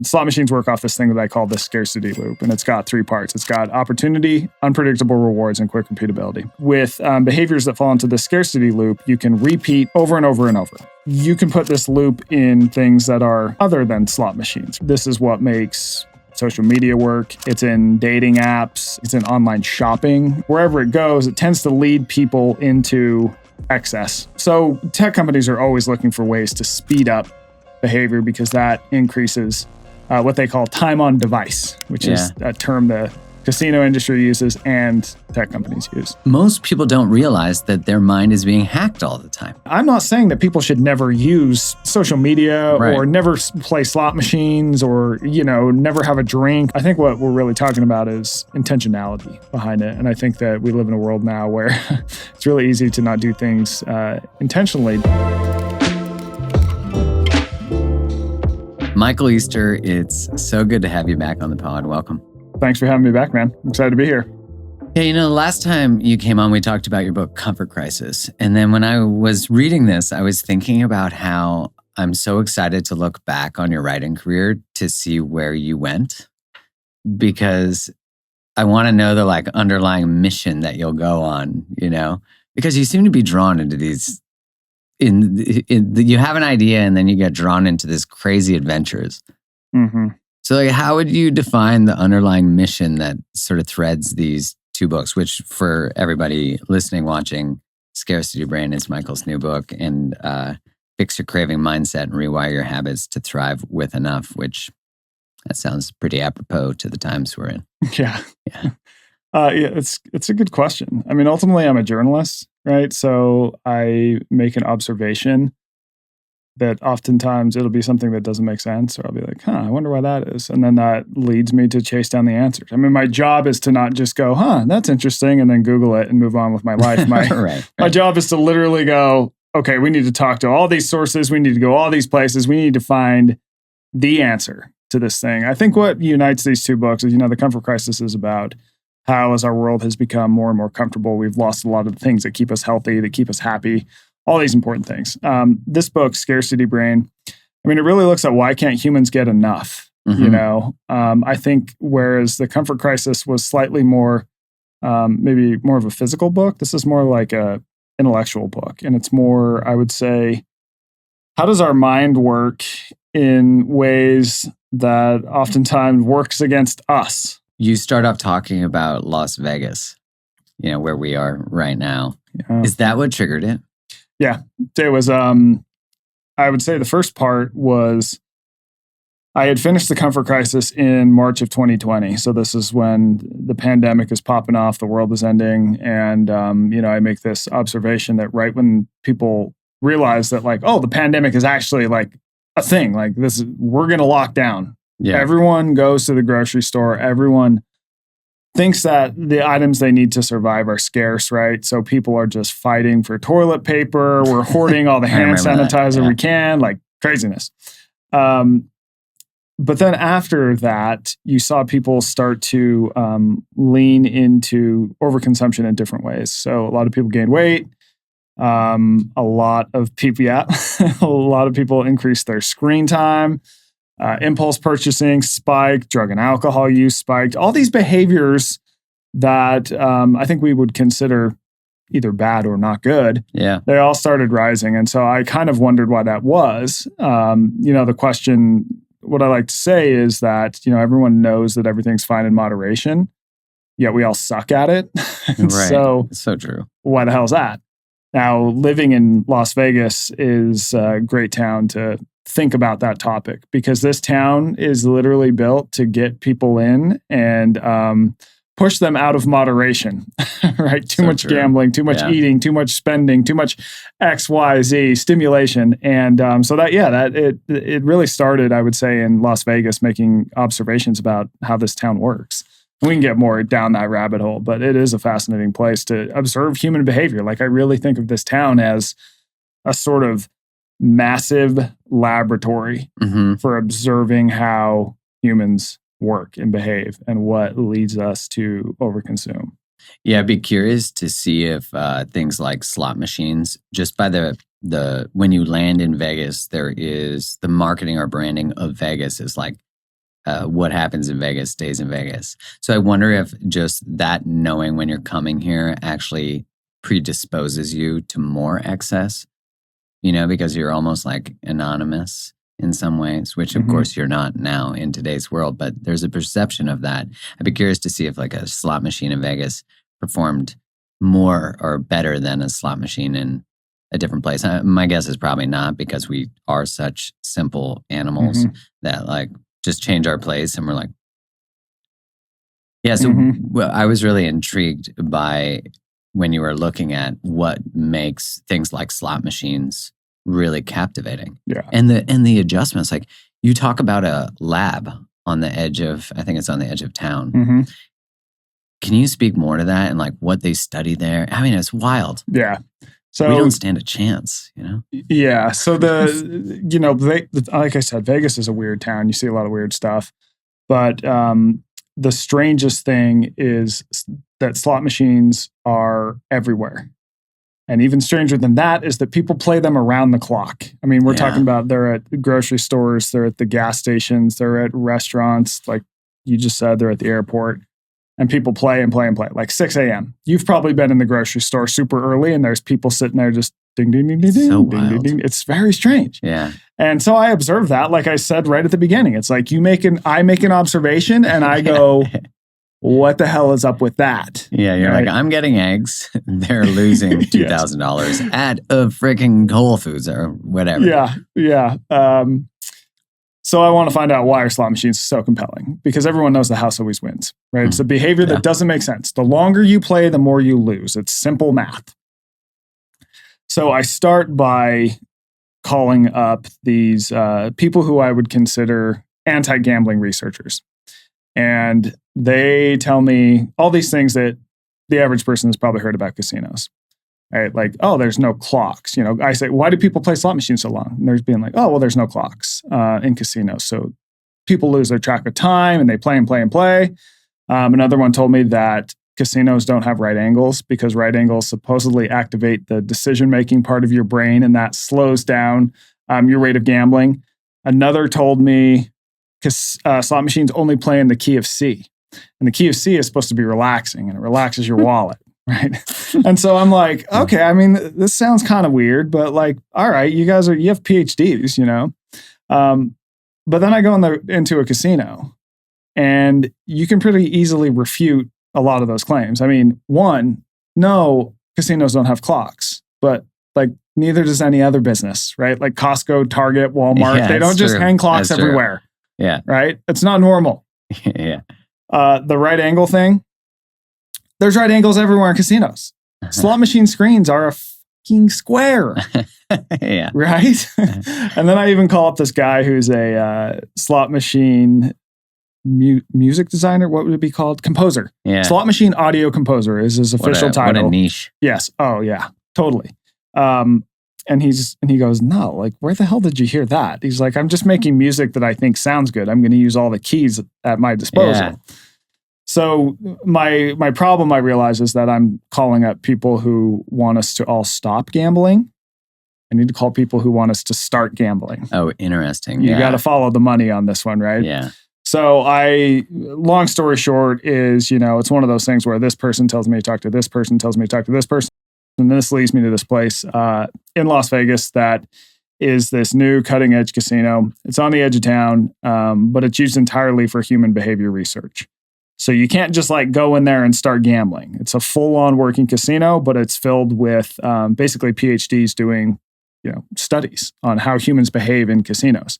slot machines work off this thing that I call the scarcity loop, and it's got 3 parts. It's got opportunity, unpredictable rewards, and quick repeatability. With behaviors that fall into the scarcity loop, you can repeat over and over and over. You can put this loop in things that are other than slot machines. This is what makes social media work. It's in dating apps. It's in online shopping. Wherever it goes, it tends to lead people into excess. So tech companies are always looking for ways to speed up behavior because that increases what they call time on device, which is a term the casino industry uses and tech companies use. Most people don't realize that their mind is being hacked all the time. I'm not saying that people should never use social media or never play slot machines or, never have a drink. I think what we're really talking about is intentionality behind it. And I think that we live in a world now where it's really easy to not do things intentionally. Michael Easter, it's so good to have you back on the pod. Welcome. Thanks for having me back, man. I'm excited to be here. Yeah, the last time you came on, we talked about your book, Comfort Crisis. And then when I was reading this, I was thinking about how I'm so excited to look back on your writing career to see where you went, because I want to know the underlying mission that you'll go on, because you seem to be drawn into these, you have an idea and then you get drawn into this crazy adventures. Mm-hmm. So how would you define the underlying mission that sort of threads these 2 books, which for everybody listening, watching, Scarcity Brain is Michael's new book, and Fix Your Craving Mindset and Rewire Your Habits to Thrive with Enough, which that sounds pretty apropos to the times we're in. Yeah. It's a good question. I mean, ultimately, I'm a journalist, right? So I make an observation that oftentimes it'll be something that doesn't make sense, or I'll be like, I wonder why that is. And then that leads me to chase down the answers. I mean, my job is to not just go, that's interesting, and then Google it and move on with my life. My job is to literally go, okay, we need to talk to all these sources. We need to go all these places. We need to find the answer to this thing. I think what unites these 2 books is, the Comfort Crisis is about how, as our world has become more and more comfortable, we've lost a lot of the things that keep us healthy, that keep us happy. All these important things. This book, Scarcity Brain, I mean, it really looks at why can't humans get enough, I think whereas the Comfort Crisis was slightly more, maybe more of a physical book, this is more like a intellectual book. And it's more, I would say, how does our mind work in ways that oftentimes works against us? You start off talking about Las Vegas, where we are right now. Yeah. Is that what triggered it? Yeah, it was, I would say the first part was I had finished the Comfort Crisis in March of 2020. So this is when the pandemic is popping off, the world is ending. And, I make this observation that right when people realize that the pandemic is actually a thing, we're going to lock down. Yeah. Everyone goes to the grocery store. Everyone thinks that the items they need to survive are scarce, right? So people are just fighting for toilet paper. We're hoarding all the hand sanitizer we can, craziness. But then after that, you saw people start to lean into overconsumption in different ways. So a lot of people gained weight. A lot of people increased their screen time. Impulse purchasing spiked, drug and alcohol use spiked. All these behaviors that I think we would consider either bad or not good, they all started rising. And so I kind of wondered why that was. The question, what I like to say is that, everyone knows that everything's fine in moderation, yet we all suck at it. So true. Why the hell is that? Now, living in Las Vegas is a great town to think about that topic, because this town is literally built to get people in and push them out of moderation, right? Too much gambling, too much eating, too much spending, too much X, Y, Z stimulation. And it really started, I would say, in Las Vegas, making observations about how this town works. We can get more down that rabbit hole, but it is a fascinating place to observe human behavior. I really think of this town as a sort of massive laboratory for observing how humans work and behave and what leads us to overconsume. Yeah, I'd be curious to see if things like slot machines, just by the when you land in Vegas, there is the marketing or branding of Vegas is what happens in Vegas stays in Vegas. So I wonder if just that knowing when you're coming here actually predisposes you to more excess, because you're almost like anonymous in some ways, which of course you're not now in today's world, but there's a perception of that. I'd be curious to see if like a slot machine in Vegas performed more or better than a slot machine in a different place. My guess is probably not, because we are such simple animals that like just change our place and we're like, yeah. So well, I was really intrigued by when you were looking at what makes things like slot machines really captivating. Yeah. And the adjustments, like you talk about a lab on the edge of, I think it's on the edge of town. Can you speak more to that and like what they study there? I mean, it's wild. Yeah. So we don't stand a chance, Yeah. So like I said, Vegas is a weird town. You see a lot of weird stuff. But the strangest thing is that slot machines are everywhere. And even stranger than that is that people play them around the clock. I mean, we're talking about they're at grocery stores, they're at the gas stations, they're at restaurants, like you just said, they're at the airport. And people play and play and play, like 6 a.m. You've probably been in the grocery store super early and there's people sitting there just ding, ding, ding, ding, ding, so ding, ding, ding. It's very strange. Yeah. And so I observed that, like I said right at the beginning. It's like I make an observation and I go, what the hell is up with that? Yeah, you're right? Like, I'm getting eggs. They're losing $2,000 at a freaking Whole Foods or whatever. Yeah. So I want to find out why are slot machines so compelling? Because everyone knows the house always wins, right? It's a behavior that doesn't make sense. The longer you play, the more you lose. It's simple math. So I start by calling up these people who I would consider anti-gambling researchers. And they tell me all these things that the average person has probably heard about casinos. Right? Like, oh, there's no clocks. I say, why do people play slot machines so long? And they're being like, oh, well, there's no clocks in casinos. So people lose their track of time and they play and play and play. Another one told me that casinos don't have right angles because right angles supposedly activate the decision-making part of your brain and that slows down your rate of gambling. Another told me slot machines only play in the key of C. And the key of C is supposed to be relaxing and it relaxes your wallet. Right. And so I'm like, okay, I mean, this sounds kind of weird, but like, all right, you have PhDs, but then I go into a casino and you can pretty easily refute a lot of those claims. I mean, one, no, casinos don't have clocks, but like neither does any other business, right? Like Costco, Target, Walmart, they don't just hang clocks everywhere. Yeah. Right. It's not normal. Yeah. The right angle thing. There's right angles everywhere in casinos. Slot machine screens are a fucking square. Yeah. Right? And then I even call up this guy who's a slot machine music designer. What would it be called? Composer. Yeah. Slot machine audio composer is his official title. What a niche. Yes. Oh, yeah. Totally. And he goes, no, like, where the hell did you hear that? He's like, I'm just making music that I think sounds good. I'm going to use all the keys at my disposal. Yeah. So my problem, I realize, is that I'm calling up people who want us to all stop gambling. I need to call people who want us to start gambling. Oh, interesting. You got to follow the money on this one, right? Yeah. So long story short is, it's one of those things where this person tells me to talk to this person, tells me to talk to this person. And this leads me to this place in Las Vegas that is this new cutting edge casino. It's on the edge of town, but it's used entirely for human behavior research. So you can't just like go in there and start gambling. It's a full-on working casino, but it's filled with basically PhDs doing, studies on how humans behave in casinos.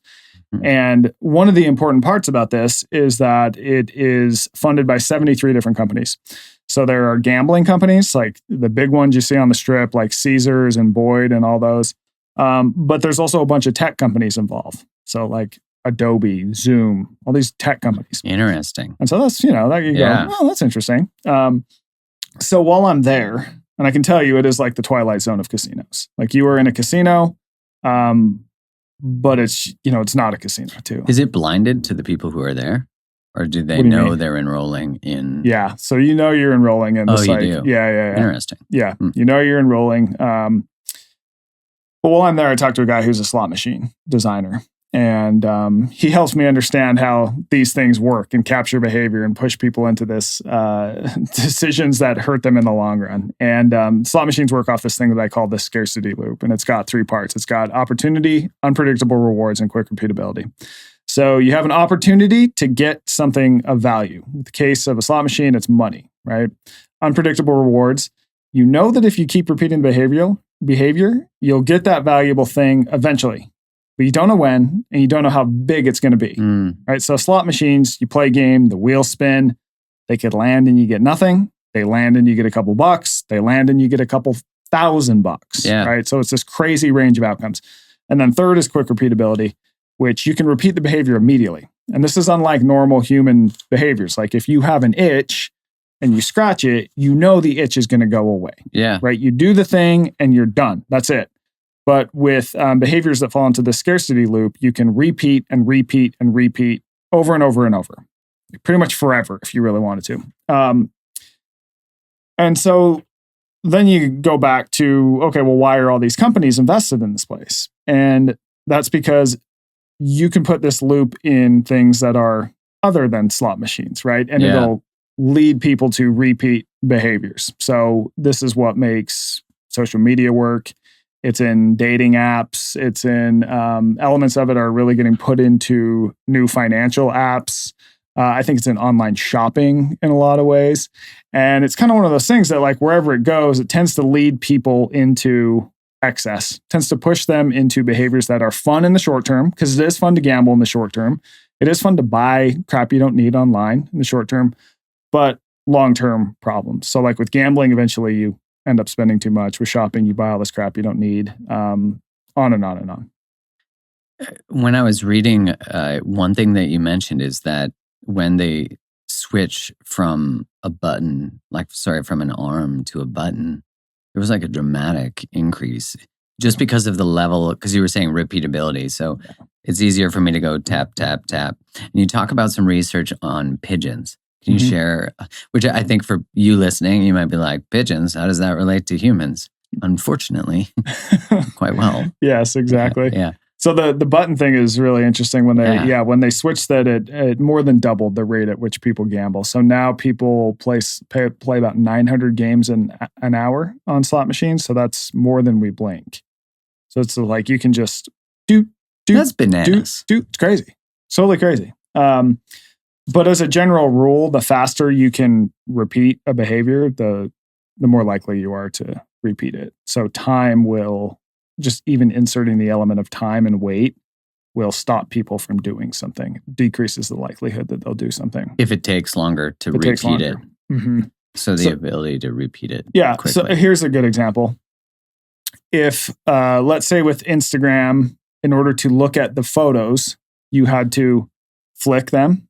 Mm-hmm. And one of the important parts about this is that it is funded by 73 different companies. So there are gambling companies, like the big ones you see on the strip, like Caesars and Boyd and all those. But there's also a bunch of tech companies involved. So like Adobe, Zoom, all these tech companies. Interesting. And so that's, that you go, oh, that's interesting. So while I'm there, and I can tell you, it is like the twilight zone of casinos. Like you are in a casino, but it's, it's not a casino too. Is it blinded to the people who are there? Or do they know they're enrolling in? Yeah. So you're enrolling in the site. You do? Yeah. Interesting. Yeah. You're enrolling. But while I'm there, I talked to a guy who's a slot machine designer. And he helps me understand how these things work and capture behavior and push people into this decisions that hurt them in the long run. And slot machines work off this thing that I call the scarcity loop. And it's got 3 parts. It's got opportunity, unpredictable rewards, and quick repeatability. So you have an opportunity to get something of value. In the case of a slot machine, it's money, right? Unpredictable rewards. You know that if you keep repeating the behavior, you'll get that valuable thing eventually. But you don't know when, and you don't know how big it's going to be, right? So slot machines, you play a game, the wheels spin, they could land and you get nothing. They land and you get a couple bucks. They land and you get a couple $1,000, right? So it's this crazy range of outcomes. And then third is quick repeatability, which you can repeat the behavior immediately. And this is unlike normal human behaviors. Like if you have an itch and you scratch it, you know the itch is going to go away, right? You do the thing and you're done. That's it. But with behaviors that fall into the scarcity loop, you can repeat and repeat and repeat over and over and over, pretty much forever if you really wanted to. And so then you go back to, okay, well, why are all these companies invested in this place? And that's because you can put this loop in things that are other than slot machines, right? And it'll lead people to repeat behaviors. So this is what makes social media work. It's in dating apps. It's in elements of it are really getting put into new financial apps. I think it's in online shopping in a lot of ways. And it's kind of one of those things that like wherever it goes, it tends to lead people into excess, tends to push them into behaviors that are fun in the short term, because it is fun to gamble in the short term. It is fun to buy crap you don't need online in the short term, but long-term problems. So like with gambling, eventually you end up spending too much. With shopping, you buy all this crap you don't need, on and on and on. When I was reading, one thing that you mentioned is that when they switch from a button, from an arm to a button, there was like a dramatic increase just because of the level, because you were saying repeatability. So it's easier for me to go tap, tap, tap. And you talk about some research on pigeons. Can you share, which I think for you listening, you might be like, pigeons, how does that relate to humans? Unfortunately, quite well. Yes, exactly. Yeah. So the button thing is really interesting when they switched that, it more than doubled the rate at which people gamble. So now people play about 900 games an hour on slot machines. So that's more than we blink. So it's like you can just do. That's bananas. It's crazy. It's totally crazy. But as a general rule, the faster you can repeat a behavior, the more likely you are to repeat it. So time will, just even inserting the element of time and wait will stop people from doing something. Decreases the likelihood that they'll do something. If it takes longer to repeat it. Mm-hmm. So the ability to repeat it. Yeah. Quickly. So here's a good example. If, let's say with Instagram, in order to look at the photos, you had to flick them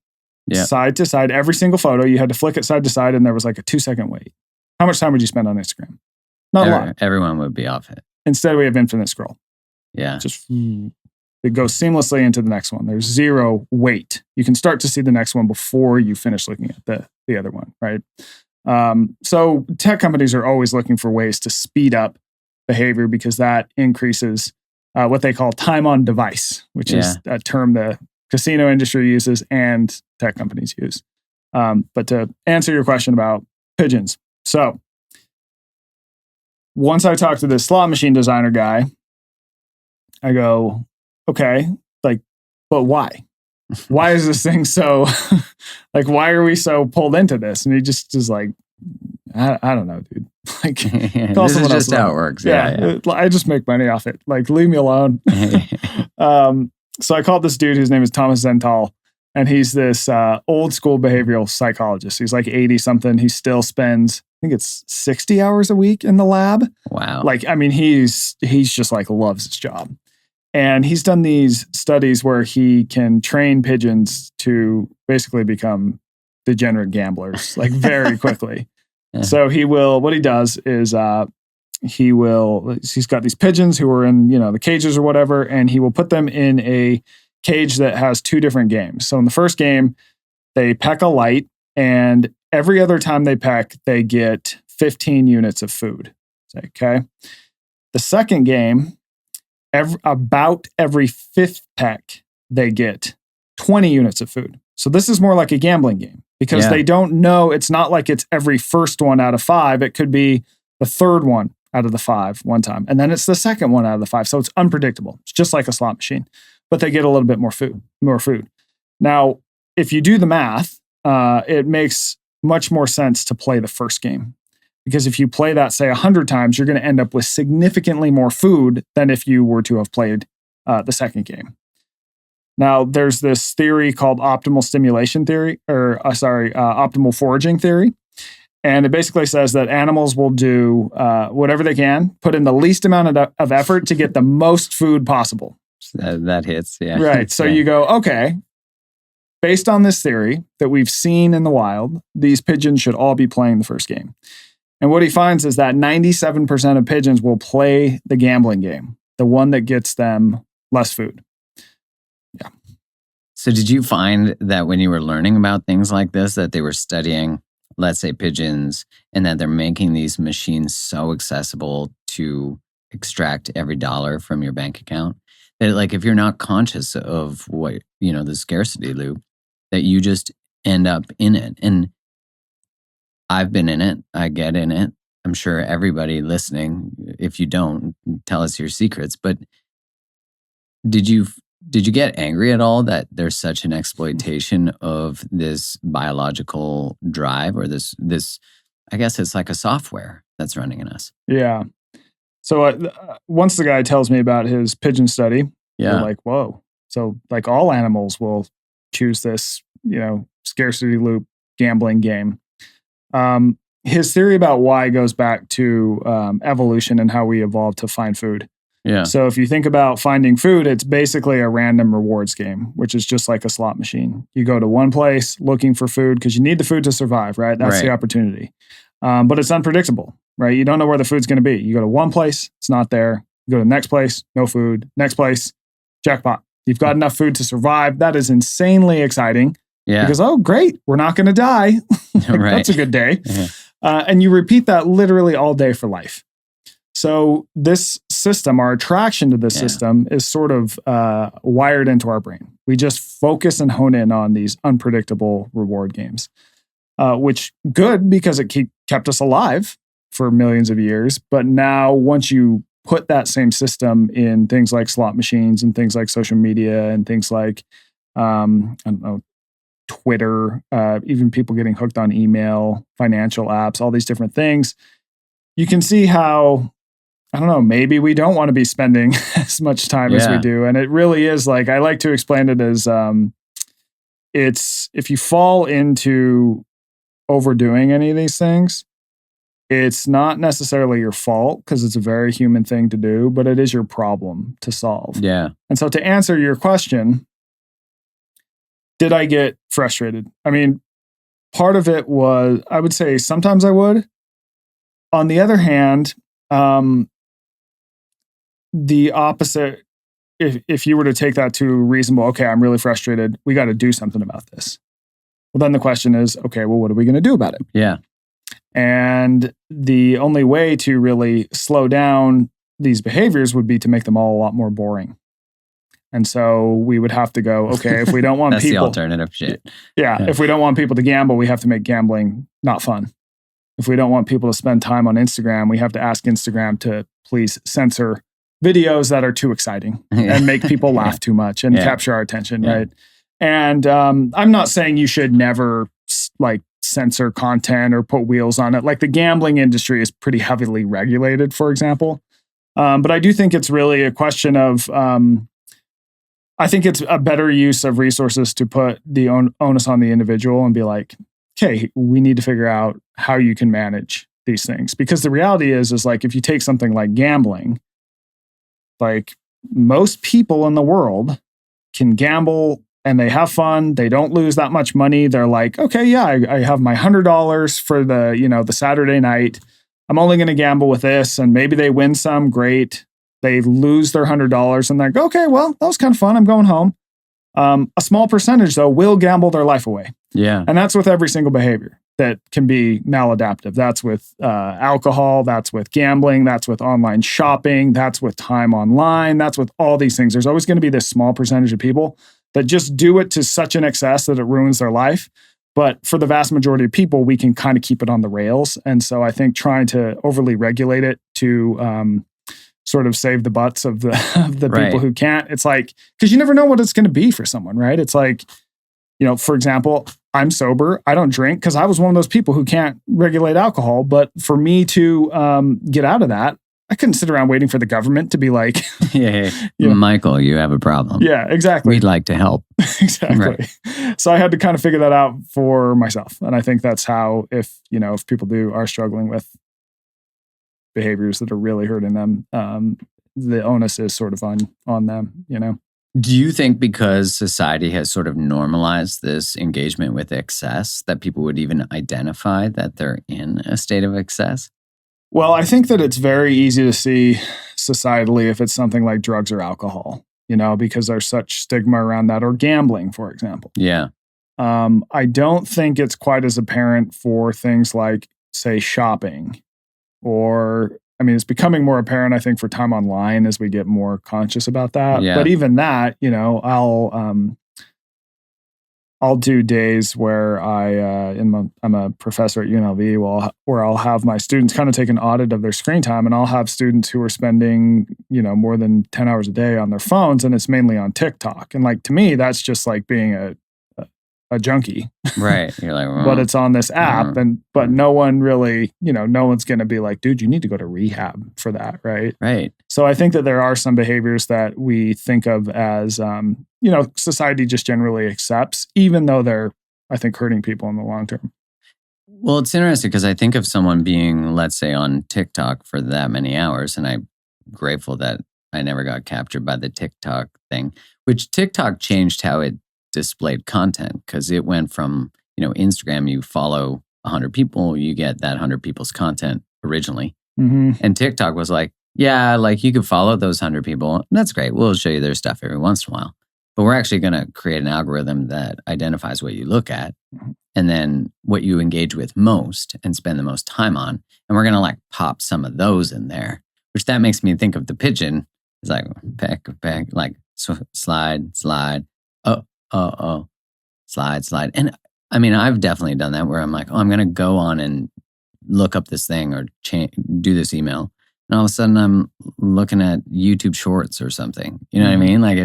side to side. Every single photo, you had to flick it side to side, and there was like a 2-second wait. How much time would you spend on Instagram? Not a lot. Everyone would be off it. Instead, we have infinite scroll. Yeah. Just it goes seamlessly into the next one. There's zero wait. You can start to see the next one before you finish looking at the other one, right? So tech companies are always looking for ways to speed up behavior because that increases what they call time on device, which is a term the casino industry uses and tech companies use. But to answer your question about pigeons. So once I talked to this slot machine designer guy, I go, okay, like, but why? Why is this thing so, like, why are we so pulled into this? And he just is like, I don't know, dude. Like, this is just how it works. Yeah. I just make money off it. Like, leave me alone. So I called this dude whose name is Thomas Zental, and he's this old school behavioral psychologist. He's like 80 something. He still spends, I think it's 60 hours a week in the lab. Wow. Like, I mean, he's just like loves his job. And he's done these studies where he can train pigeons to basically become degenerate gamblers, like very quickly. So what he does is he's got these pigeons who are in, the cages or whatever, and he will put them in a cage that has 2 different games. So in the first game, they peck a light, and every other time they peck, they get 15 units of food. Okay. The second game, about every 5th peck, they get 20 units of food. So this is more like a gambling game because they don't know. It's not like it's every first one out of 5. It could be the third one out of the 5 one time. And then it's the second one out of the 5. So it's unpredictable. It's just like a slot machine, but they get a little bit more food. Now, if you do the math, it makes much more sense to play the first game. Because if you play that, say, 100 times, you're going to end up with significantly more food than if you were to have played the second game. Now, there's this theory called optimal stimulation theory, optimal foraging theory. And it basically says that animals will do whatever they can, put in the least amount of effort to get the most food possible. That hits, yeah. Right. So you go, okay, based on this theory that we've seen in the wild, these pigeons should all be playing the first game. And what he finds is that 97% of pigeons will play the gambling game, the one that gets them less food. Yeah. So did you find that when you were learning about things like this, that they were studying, let's say, pigeons, and that they're making these machines so accessible to extract every dollar from your bank account? That, like, if you're not conscious of what, the scarcity loop, that you just end up in it. And I've been in it. I get in it. I'm sure everybody listening, if you don't, tell us your secrets. But did you get angry at all that there's such an exploitation of this biological drive, or this I guess it's like a software that's running in us? Yeah. So once the guy tells me about his pigeon study, we're like, whoa. So like all animals will choose this, scarcity loop gambling game. His theory about why goes back to evolution and how we evolved to find food. Yeah. So if you think about finding food, it's basically a random rewards game, which is just like a slot machine. You go to one place looking for food because you need the food to survive, right? That's the opportunity. But it's unpredictable, right? You don't know where the food's going to be. You go to one place, it's not there. You go to the next place, no food. Next place, jackpot. You've got enough food to survive. That is insanely exciting. Yeah. Because, oh, great, we're not going to die. Right. That's a good day. Yeah. And you repeat that literally all day for life. So this system, our attraction to this system is sort of wired into our brain. We just focus and hone in on these unpredictable reward games, which good because it kept us alive for millions of years. But now once you put that same system in things like slot machines and things like social media and things like, I don't know, Twitter, even people getting hooked on email, financial apps, all these different things, you can see how, I don't know, maybe we don't want to be spending as much time as we do. And it really is like, I like to explain it as it's, if you fall into overdoing any of these things, it's not necessarily your fault because it's a very human thing to do, but it is your problem to solve. Yeah. And so to answer your question, did I get frustrated? I mean, part of it was, I would say sometimes I would. On the other hand, the opposite, if you were to take that to reasonable, okay, I'm really frustrated, we got to do something about this. Well, then the question is, okay, well, what are we going to do about it? Yeah. And the only way to really slow down these behaviors would be to make them all a lot more boring. And so we would have to go, okay, if we don't want That's people... the alternative shit. Yeah, if we don't want people to gamble, we have to make gambling not fun. If we don't want people to spend time on Instagram, we have to ask Instagram to please censor videos that are too exciting and make people laugh too much and capture our attention, right? And I'm not saying you should never like censor content or put wheels on it. Like the gambling industry is pretty heavily regulated, for example. But I do think it's really a question of... I think it's a better use of resources to put the onus on the individual and be like, okay, we need to figure out how you can manage these things. Because the reality is like, if you take something like gambling, like most people in the world can gamble and they have fun. They don't lose that much money. They're like, okay, yeah, I have my $100 for the Saturday night. I'm only going to gamble with this. And maybe they win some, great. They lose their $100 and they're like, okay, well, that was kind of fun. I'm going home. A small percentage, though, will gamble their life away. Yeah. And that's with every single behavior that can be maladaptive. That's with alcohol. That's with gambling. That's with online shopping. That's with time online. That's with all these things. There's always going to be this small percentage of people that just do it to such an excess that it ruins their life. But for the vast majority of people, we can kind of keep it on the rails. And so I think trying to overly regulate it to sort of save the butts of the people who can't, it's like, because you never know what it's going to be for someone, right? It's like, for example, I'm sober. I don't drink because I was one of those people who can't regulate alcohol. But for me to get out of that, I couldn't sit around waiting for the government to be like, Michael, you have a problem. Yeah, exactly. We'd like to help. Exactly. Right. So I had to kind of figure that out for myself. And I think that's how, if people are struggling with behaviors that are really hurting them, the onus is sort of on them, Do you think because society has sort of normalized this engagement with excess that people would even identify that they're in a state of excess? Well, I think that it's very easy to see societally if it's something like drugs or alcohol, because there's such stigma around that, or gambling, for example. Yeah. I don't think it's quite as apparent for things like, say, shopping, or, it's becoming more apparent, I think, for time online as we get more conscious about that. Yeah. But even that, I'll do days where I'm a professor at UNLV, where I'll have my students kind of take an audit of their screen time, and I'll have students who are spending, more than 10 hours a day on their phones, and it's mainly on TikTok. And like, to me, that's just like being a junkie. Right. You're like, well, but it's on this app, but no one really, no one's going to be like, dude, you need to go to rehab for that. Right. Right. So I think that there are some behaviors that we think of as, society just generally accepts, even though they're, I think, hurting people in the long term. Well, it's interesting because I think of someone being, let's say, on TikTok for that many hours, and I'm grateful that I never got captured by the TikTok thing, which TikTok changed how it displayed content, because it went from, Instagram, you follow 100 people, you get that 100 people's content originally. Mm-hmm. And TikTok was like, yeah, like you could follow those 100 people. And that's great. We'll show you their stuff every once in a while. But we're actually going to create an algorithm that identifies what you look at and then what you engage with most and spend the most time on. And we're going to like pop some of those in there, which that makes me think of the pigeon. It's like, peck, like slide. Slide. And I've definitely done that where I'm like, I'm going to go on and look up this thing or do this email. And all of a sudden I'm looking at YouTube shorts or something. You know what I mean? Like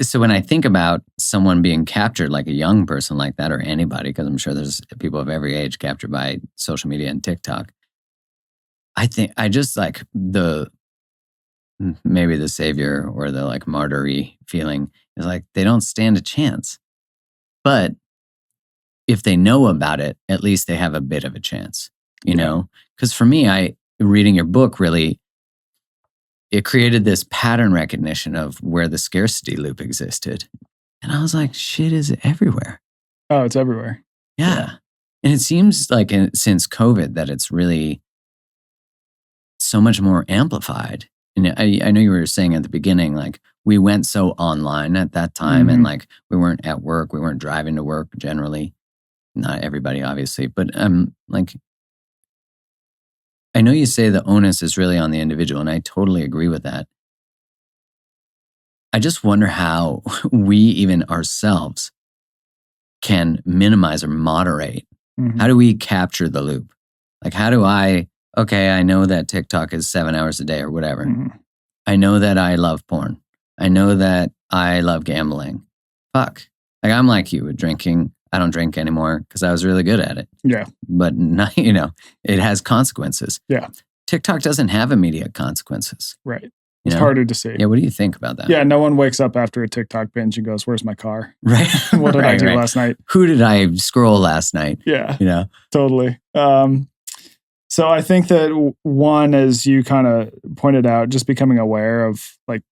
so when I think about someone being captured, like a young person like that, or anybody, because I'm sure there's people of every age captured by social media and TikTok, I just like maybe the savior or the like martyr-y feeling is like they don't stand a chance. But if they know about it, at least they have a bit of a chance, you know? Because for me, reading your book really, it created this pattern recognition of where the scarcity loop existed. And I was like, shit is everywhere. Oh, it's everywhere. Yeah. And it seems like since COVID that it's really so much more amplified. And I know you were saying at the beginning, like we went so online at that time and like we weren't at work, we weren't driving to work generally. Not everybody, obviously, but like, I know you say the onus is really on the individual, and I totally agree with that. I just wonder how we even ourselves can minimize or moderate. How do we capture the loop? Like, how do I know that TikTok is 7 hours a day or whatever. I know that I love porn. I know that I love gambling. Fuck. Like, I'm like you with drinking. I don't drink anymore because I was really good at it. Yeah. But not, it has consequences. Yeah. TikTok doesn't have immediate consequences. Right. It's harder to see. Yeah. What do you think about that? Yeah. No one wakes up after a TikTok binge and goes, "Where's my car?" Right. What did I do last night? Who did I scroll last night? Yeah. Totally. So I think that one, as you kind of pointed out, just becoming aware of like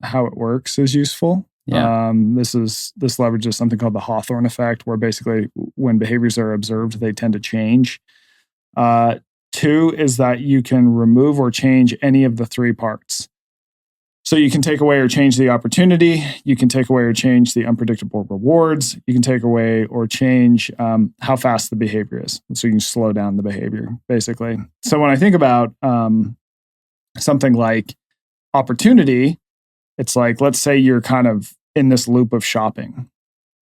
how it works is useful. Yeah. This leverages something called the Hawthorne effect, where basically when behaviors are observed, they tend to change. Two is that you can remove or change any of the three parts. So you can take away or change the opportunity. You can take away or change the unpredictable rewards. You can take away or change how fast the behavior is. So you can slow down the behavior, basically. So when I think about something like opportunity, it's like, let's say you're kind of in this loop of shopping?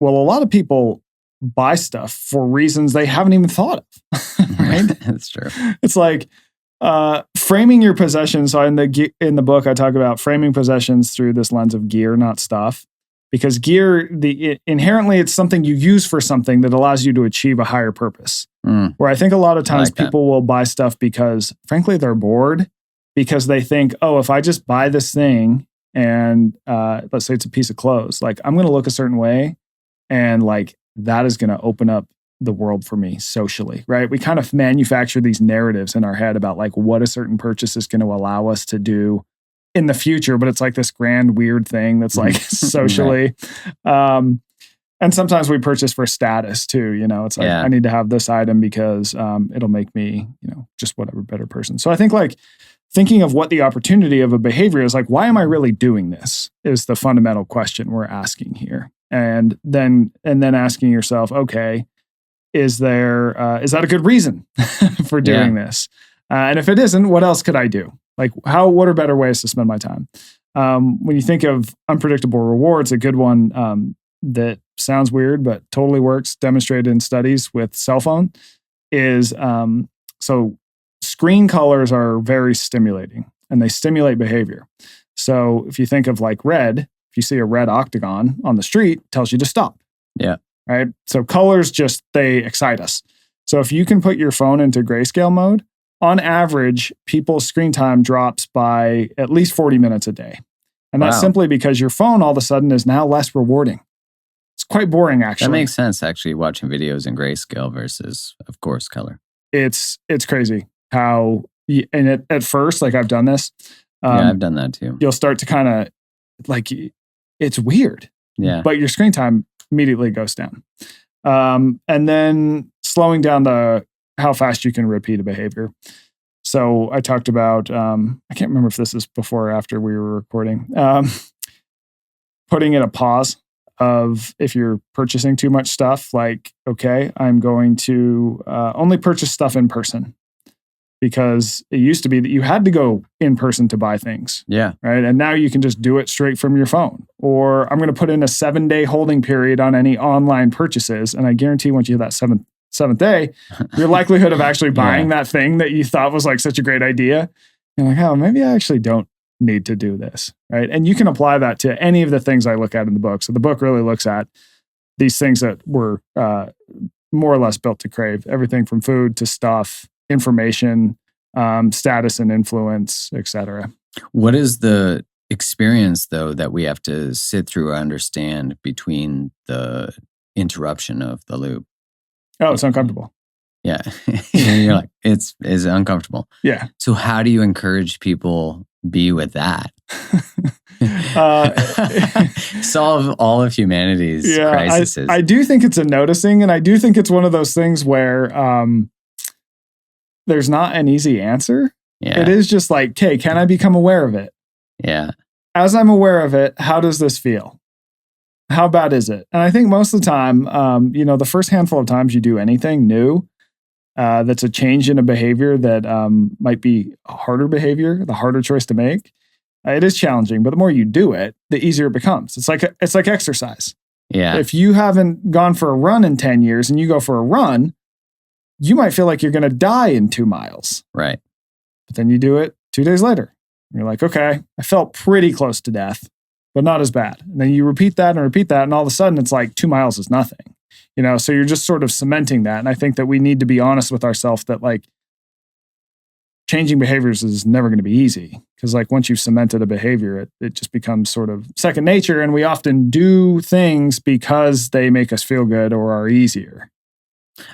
Well, a lot of people buy stuff for reasons they haven't even thought of, right? That's true. It's like framing your possessions. So in the book, I talk about framing possessions through this lens of gear, not stuff. Because gear, inherently, it's something you use for something that allows you to achieve a higher purpose. Where I think a lot of times people will buy stuff because, frankly, they're bored, because they think, oh, if I just buy this thing and let's say it's a piece of clothes, like I'm going to look a certain way, and like that is going to open up the world for me socially, right? We kind of manufacture these narratives in our head about like what a certain purchase is going to allow us to do in the future, but it's like this grand weird thing that's like socially. And sometimes we purchase for status too, it's like, I need to have this item because it'll make me, just whatever better person. So I think like thinking of what the opportunity of a behavior is, like, why am I really doing this is the fundamental question we're asking here. And then asking yourself, okay, is that a good reason for doing this? And if it isn't, what else could I do? Like what are better ways to spend my time? When you think of unpredictable rewards, a good one that sounds weird, but totally works, demonstrated in studies with cell phone is, so screen colors are very stimulating and they stimulate behavior. So if you think of like red, if you see a red octagon on the street, it tells you to stop. Yeah. Right. So colors they excite us. So if you can put your phone into grayscale mode, on average, people's screen time drops by at least 40 minutes a day. And that's simply because your phone all of a sudden is now less rewarding. It's quite boring, actually. That makes sense, actually, watching videos in grayscale versus, of course, color. It's crazy how, and at first, like I've done this. I've done that too. You'll start to kind of, like, it's weird. Yeah. But your screen time immediately goes down. And then slowing down how fast you can repeat a behavior. So I talked about, I can't remember if this is before or after we were recording, putting in a pause of if you're purchasing too much stuff, like, okay, I'm going to only purchase stuff in person, because it used to be that you had to go in person to buy things. Yeah. Right. And now you can just do it straight from your phone. Or I'm going to put in a 7-day holding period on any online purchases. And I guarantee once you hit that seventh day, your likelihood of actually buying that thing that you thought was like such a great idea, you're like, oh, maybe I actually don't need to do this. Right. And you can apply that to any of the things I look at in the book. So the book really looks at these things that were more or less built to crave, everything from food to stuff, information, status and influence, etc. What is the experience, though, that we have to sit through or understand between the interruption of the loop? Oh, it's uncomfortable. Yeah. You're like, it's uncomfortable. Yeah. So how do you encourage people be with that? Solve all of humanity's crises. I do think it's a noticing, and I do think it's one of those things where there's not an easy answer. Yeah. It is just like, okay, can I become aware of it? Yeah. As I'm aware of it, how does this feel? How bad is it? And I think most of the time, the first handful of times you do anything new, that's a change in a behavior that might be a harder behavior, the harder choice to make. It is challenging, but the more you do it, the easier it becomes. It's like exercise. Yeah. If you haven't gone for a run in 10 years and you go for a run, you might feel like you're going to die in 2 miles. Right. But then you do it 2 days later. You're like, okay, I felt pretty close to death, but not as bad. And then you repeat that, and all of a sudden it's like 2 miles is nothing. So you're just sort of cementing that. And I think that we need to be honest with ourselves that like changing behaviors is never going to be easy, because like once you've cemented a behavior, it just becomes sort of second nature. And we often do things because they make us feel good or are easier.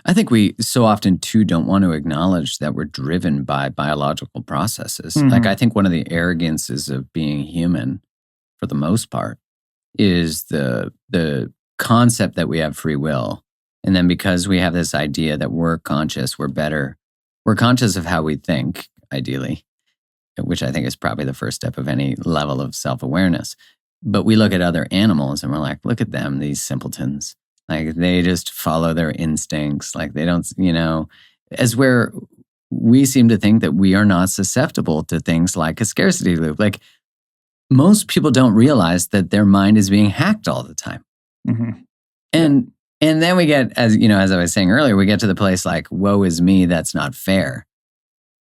I think we so often too don't want to acknowledge that we're driven by biological processes. Mm-hmm. Like I think one of the arrogances of being human, for the most part, is the concept that we have free will. And then because we have this idea that we're conscious, we're better, we're conscious of how we think, ideally, which I think is probably the first step of any level of self-awareness. But we look at other animals and we're like, look at them, these simpletons. Like they just follow their instincts. Like they don't, as where we seem to think that we are not susceptible to things like a scarcity loop. Like most people don't realize that their mind is being hacked all the time. Mm-hmm. And then we get, as I was saying earlier, we get to the place like, woe is me, that's not fair.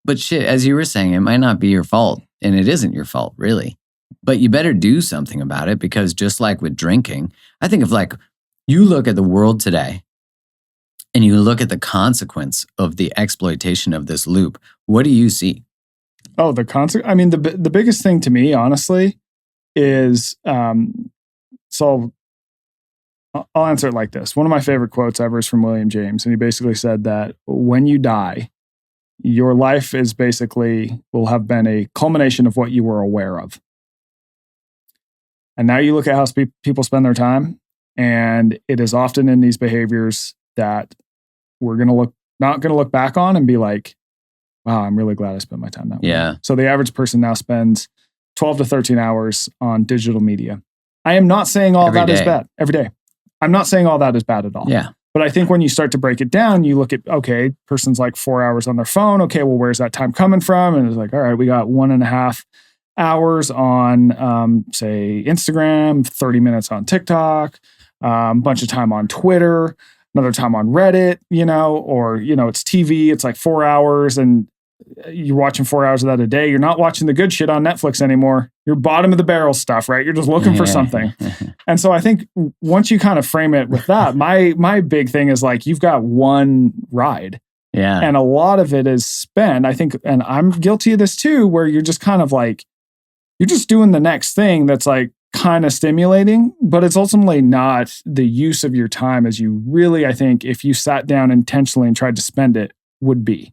But shit, as you were saying, it might not be your fault, and it isn't your fault, really. But you better do something about it, because just like with drinking, I think if like you look at the world today and you look at the consequence of the exploitation of this loop, what do you see? Oh, the consequence. I mean, the biggest thing to me, honestly, is so I'll answer it like this. One of my favorite quotes ever is from William James, and he basically said that when you die, your life is will have been a culmination of what you were aware of. And now you look at how people spend their time, and it is often in these behaviors that we're not going to look back on and be like, wow, I'm really glad I spent my time that way. Yeah. So the average person now spends 12 to 13 hours on digital media. I am not saying all that is bad every day. I'm not saying all that is bad at all. Yeah. But I think when you start to break it down, you look at, okay, person's like 4 hours on their phone. Okay, well, where's that time coming from? And it's like, all right, we got 1.5 hours on, say, Instagram, 30 minutes on TikTok, a bunch of time on Twitter, another time on Reddit, or, it's TV. It's like 4 hours, and you're watching 4 hours of that a day. You're not watching the good shit on Netflix anymore. You're bottom of the barrel stuff, right? You're just looking for something. And so I think once you kind of frame it with that, my big thing is like, you've got one ride. Yeah. And a lot of it is spent, I think, and I'm guilty of this too, where you're just kind of like, you're just doing the next thing that's like kind of stimulating, but it's ultimately not the use of your time as you really, I think, if you sat down intentionally and tried to spend it, would be.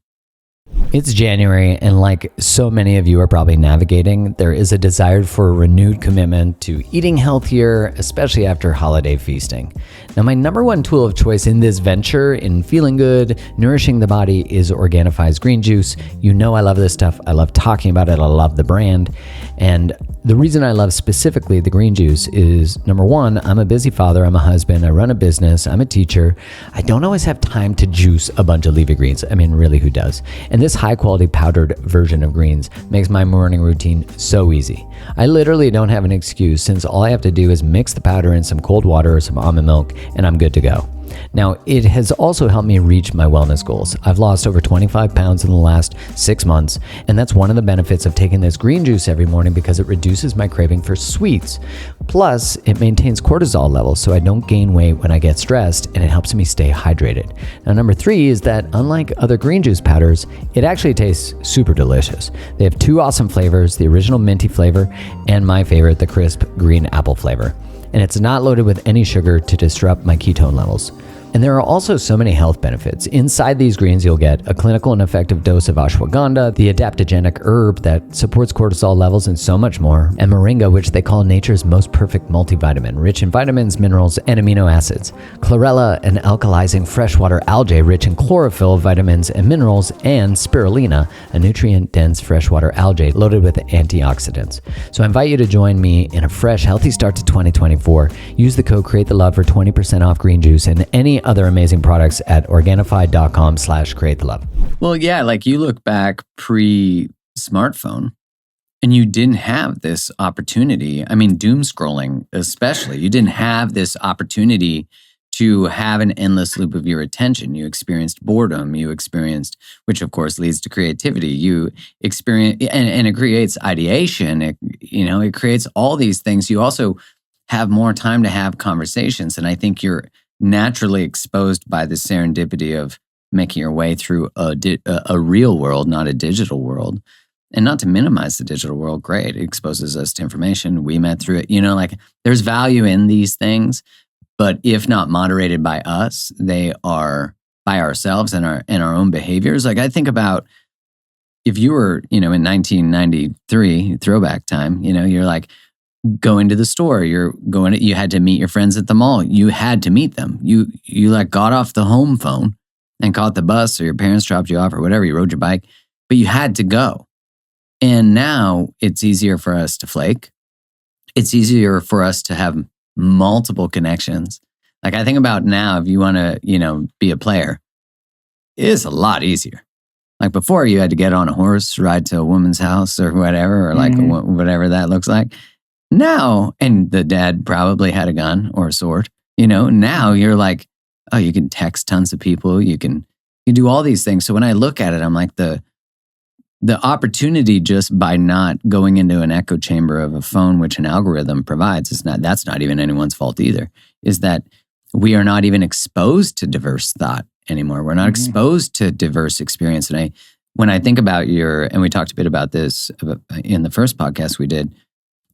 It's January, and like so many of you are probably navigating, there is a desire for a renewed commitment to eating healthier, especially after holiday feasting. Now, my number one tool of choice in this venture, in feeling good, nourishing the body, is Organifi's green juice. You know I love this stuff. I love talking about it. I love the brand. And the reason I love specifically the green juice is, number one, I'm a busy father, I'm a husband, I run a business, I'm a teacher. I don't always have time to juice a bunch of leafy greens. I mean, really, who does? And this high quality powdered version of greens makes my morning routine so easy. I literally don't have an excuse, since all I have to do is mix the powder in some cold water or some almond milk, and I'm good to go. Now, it has also helped me reach my wellness goals. I've lost over 25 pounds in the last 6 months, and that's one of the benefits of taking this green juice every morning, because it reduces my craving for sweets. Plus, it maintains cortisol levels so I don't gain weight when I get stressed, and it helps me stay hydrated. Now, number 3 is that unlike other green juice powders, it actually tastes super delicious. They have 2 awesome flavors, the original minty flavor and my favorite, the crisp green apple flavor. And it's not loaded with any sugar to disrupt my ketone levels. And there are also so many health benefits. Inside these greens, you'll get a clinical and effective dose of ashwagandha, the adaptogenic herb that supports cortisol levels, and so much more, and moringa, which they call nature's most perfect multivitamin, rich in vitamins, minerals, and amino acids. Chlorella, an alkalizing freshwater algae rich in chlorophyll, vitamins, and minerals, and spirulina, a nutrient-dense freshwater algae loaded with antioxidants. So I invite you to join me in a fresh, healthy start to 2024. Use the code CREATETHELOVE for 20% off green juice and any other amazing products at Organifi.com/createthelove. Well, yeah, like you look back pre-smartphone and you didn't have this opportunity. I mean, doom scrolling especially. You didn't have this opportunity to have an endless loop of your attention. You experienced boredom. You experienced, which of course leads to creativity. You experience, and it creates ideation. It creates all these things. You also have more time to have conversations. And I think you're naturally exposed by the serendipity of making your way through a real world, not a digital world. And not to minimize the digital world, great. It exposes us to information. We met through it. There's value in these things, but if not moderated by us, they are by ourselves and our own behaviors. Like I think about if you were, in 1993, throwback time, you're like, going to the store, you had to meet your friends at the mall. You had to meet them. You like got off the home phone and caught the bus, or your parents dropped you off or whatever, you rode your bike, but you had to go. And now it's easier for us to flake. It's easier for us to have multiple connections. Like I think about now, if you want to, be a player, it is a lot easier. Like before you had to get on a horse, ride to a woman's house or whatever, or like whatever that looks like. Now, and the dad probably had a gun or a sword, now you're like, oh, you can text tons of people. You do all these things. So when I look at it, I'm like the opportunity just by not going into an echo chamber of a phone, which an algorithm provides, that's not even anyone's fault either, is that we are not even exposed to diverse thought anymore. We're not exposed to diverse experience. And when I think about and we talked a bit about this in the first podcast we did,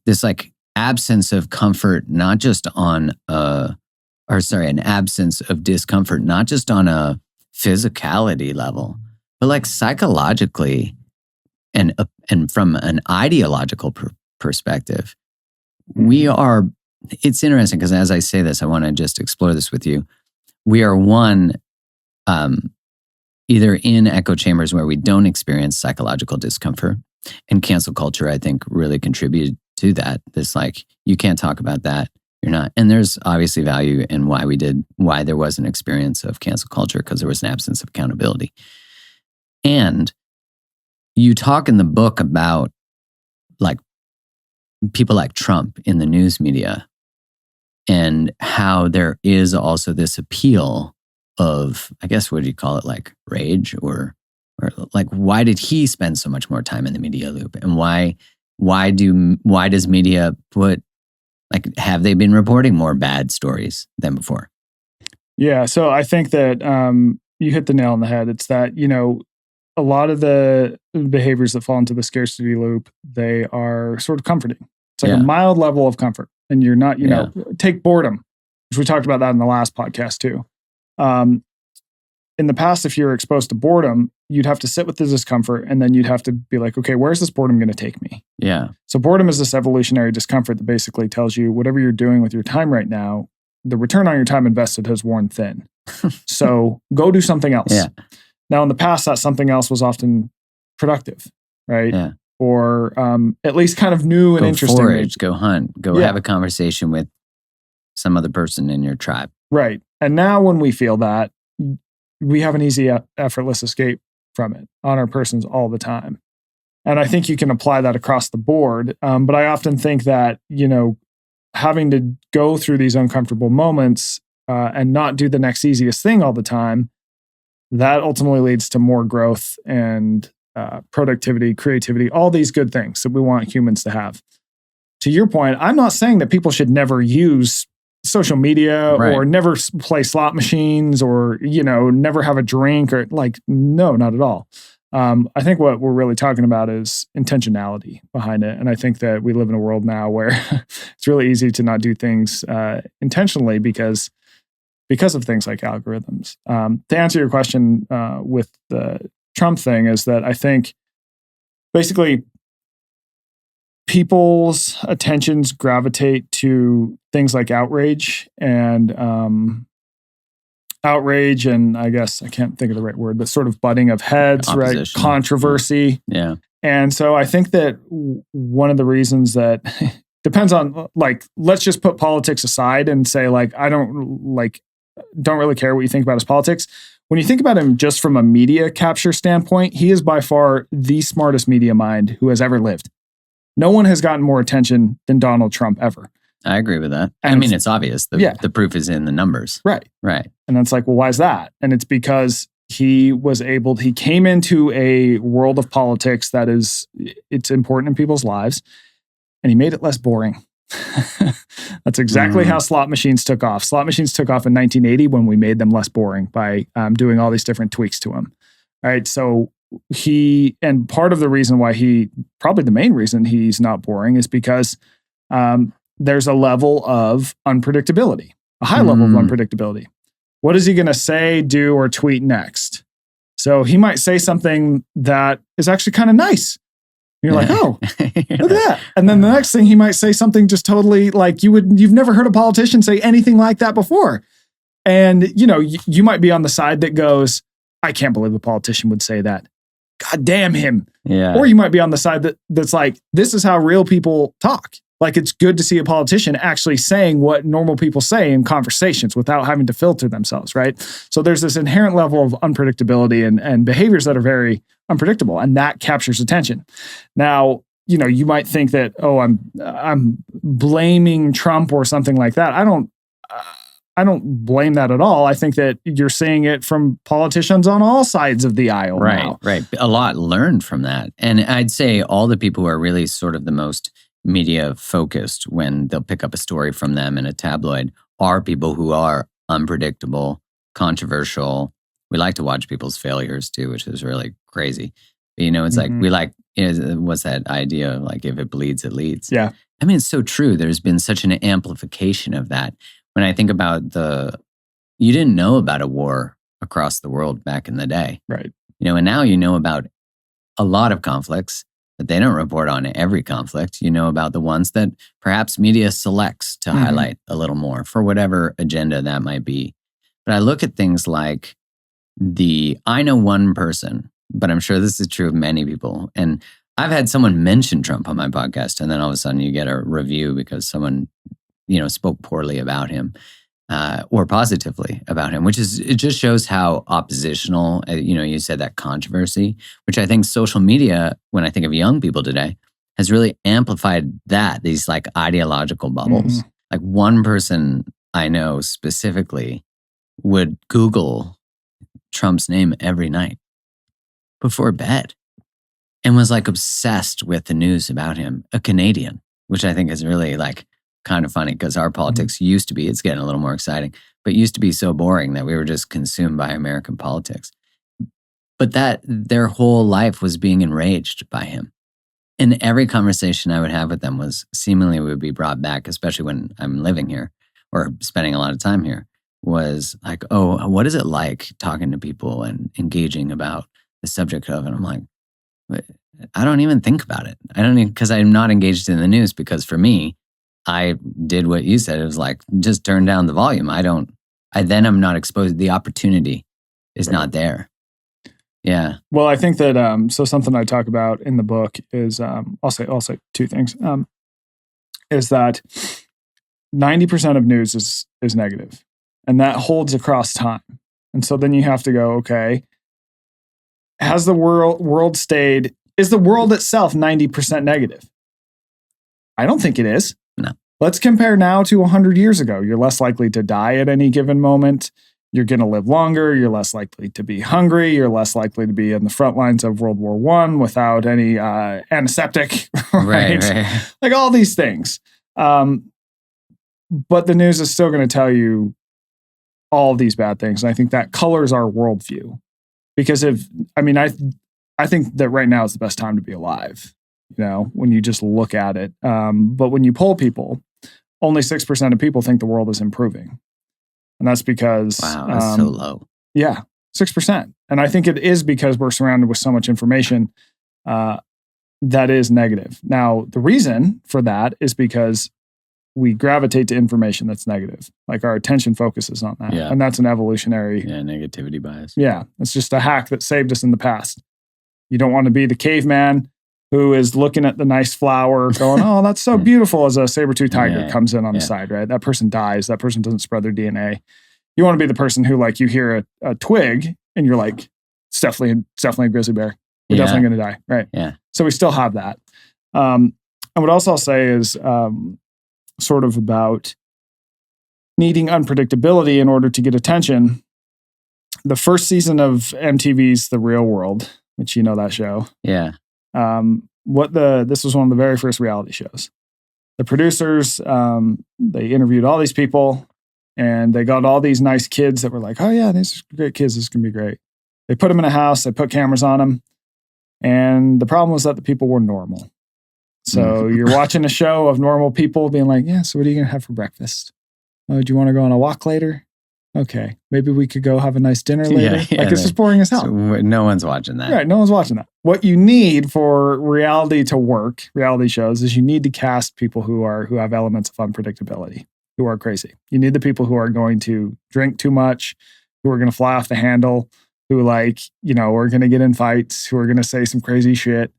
this like absence of comfort, not just on an absence of discomfort, not just on a physicality level, but like psychologically and from an ideological perspective, it's interesting because as I say this, I want to just explore this with you. We are either in echo chambers where we don't experience psychological discomfort, and cancel culture, I think, really contributed to that. This like, you can't talk about that. You're not. And there's obviously value in why there was an experience of cancel culture, because there was an absence of accountability. And you talk in the book about like people like Trump in the news media and how there is also this appeal of, I guess, what do you call it? Like rage or like, why did he spend so much more time in the media loop? And why does media have they been reporting more bad stories than before? Yeah. So I think that you hit the nail on the head. It's that, a lot of the behaviors that fall into the scarcity loop, they are sort of comforting. It's like a mild level of comfort. And you're not, take boredom, which we talked about that in the last podcast too. In the past, if you're exposed to boredom, you'd have to sit with the discomfort and then you'd have to be like, okay, where's this boredom going to take me? Yeah. So boredom is this evolutionary discomfort that basically tells you whatever you're doing with your time right now, the return on your time invested has worn thin. So go do something else. Yeah. Now, in the past, that something else was often productive, right? Yeah. Or at least kind of new and interesting. Go forage, go hunt, go have a conversation with some other person in your tribe. Right. And now when we feel that, we have an easy, effortless escape from it on our persons all the time. And I think you can apply that across the board. But I often think that, having to go through these uncomfortable moments and not do the next easiest thing all the time, that ultimately leads to more growth and productivity, creativity, all these good things that we want humans to have. To your point, I'm not saying that people should never use social media or never play slot machines or, never have a drink or no, not at all. I think what we're really talking about is intentionality behind it. And I think that we live in a world now where it's really easy to not do things intentionally because of things like algorithms. To answer your question with the Trump thing is that I think basically people's attentions gravitate to things like outrage and I guess I can't think of the right word, but sort of butting of heads, right? Controversy. Yeah. And so I think that one of the reasons that depends on let's just put politics aside and say I don't really care what you think about his politics. When you think about him just from a media capture standpoint, he is by far the smartest media mind who has ever lived. No one has gotten more attention than Donald Trump ever. I agree with that. And it's obvious. The proof is in the numbers. Right. Right. And it's well, why is that? And it's because he came into a world of politics that it's important in people's lives, and he made it less boring. That's exactly how slot machines took off. Slot machines took off in 1980 when we made them less boring by doing all these different tweaks to them. Right. So and part of the reason why probably the main reason he's not boring is because there's a level of unpredictability, a high level of unpredictability. What is he going to say, do, or tweet next? So he might say something that is actually kind of nice. You're like, oh, look at that. And then the next thing he might say something just totally you've never heard a politician say anything like that before. And, you might be on the side that goes, I can't believe a politician would say that. God damn him. Yeah. Or you might be on the side that's this is how real people talk. It's good to see a politician actually saying what normal people say in conversations without having to filter themselves, right? So there's this inherent level of unpredictability and behaviors that are very unpredictable, and that captures attention. Now, you might think that, oh, I'm blaming Trump or something like that. I don't blame that at all. I think that you're seeing it from politicians on all sides of the aisle now. Right. A lot learned from that. And I'd say all the people who are really sort of the most media focused when they'll pick up a story from them in a tabloid are people who are unpredictable, controversial. We like to watch people's failures too, which is really crazy. But, it's like, we like, what's that idea of like, if it bleeds, it leads. Yeah. I mean, it's so true. There's been such an amplification of that. When I think about you didn't know about a war across the world back in the day. Right. And now you know about a lot of conflicts, but they don't report on every conflict. You know about the ones that perhaps media selects to highlight a little more for whatever agenda that might be. But I look at things like I know one person, but I'm sure this is true of many people. And I've had someone mention Trump on my podcast, and then all of a sudden you get a review because someone, spoke poorly about him or positively about him, it just shows how oppositional, you said that controversy, which I think social media, when I think of young people today, has really amplified these like ideological bubbles. Like one person I know specifically would Google Trump's name every night before bed and was like obsessed with the news about him, a Canadian, which I think is really like kind of funny because our politics used to be, it's getting a little more exciting, but used to be so boring that we were just consumed by American politics. But that their whole life was being enraged by him. And every conversation I would have with them was seemingly would be brought back, especially when I'm living here or spending a lot of time here, was like, oh, what is it like talking to people and engaging about the subject of it? I'm like, I don't even think about it. I don't even, because I'm not engaged in the news, because for me, I did what you said. It was like, just turn down the volume. Then I'm not exposed. The opportunity is not there. Yeah. Well, I think that, so something I talk about in the book is, I'll say two things, is that 90% of news is negative, and that holds across time. And so then you have to go, okay, has the world stayed, is the world itself 90% negative? I don't think it is. No. Let's compare now to 100 years ago. You're less likely to die at any given moment. You're going to live longer. You're less likely to be hungry. You're less likely to be in the front lines of World War I without any antiseptic, right? Like all these things. But the news is still going to tell you all of these bad things. And I think that colors our worldview. Because I think that right now is the best time to be alive, when you just look at it. But when you poll people, only 6% of people think the world is improving. And that's because... Wow, that's so low. Yeah, 6%. And I think it is because we're surrounded with so much information that is negative. Now, the reason for that is because we gravitate to information that's negative. Like our attention focuses on that. Yeah. And that's an evolutionary... Yeah, negativity bias. Yeah, it's just a hack that saved us in the past. You don't want to be the caveman who is looking at the nice flower going, oh, that's so beautiful, as a saber-tooth tiger comes in on the side, right? That person dies. That person doesn't spread their DNA. You want to be the person who, like, you hear a twig and you're like, it's definitely a grizzly bear. We're definitely going to die, right? Yeah. So we still have that. And what else I'll say is sort of about needing unpredictability in order to get attention. The first season of MTV's The Real World, which that show. Yeah. This was one of the very first reality shows. The producers, they interviewed all these people, and they got all these nice kids that were like, oh yeah, these are great kids. This is going to be great. They put them in a house. They put cameras on them. And the problem was that the people were normal. So you're watching a show of normal people being like, yeah, so what are you going to have for breakfast? Oh, do you want to go on a walk later? Okay, maybe we could go have a nice dinner later. It's just boring as hell. So no one's watching that. Right, no one's watching that. What you need for reality to work, reality shows, is you need to cast people who have elements of unpredictability, who are crazy. You need the people who are going to drink too much, who are going to fly off the handle, who are going to get in fights, who are going to say some crazy shit.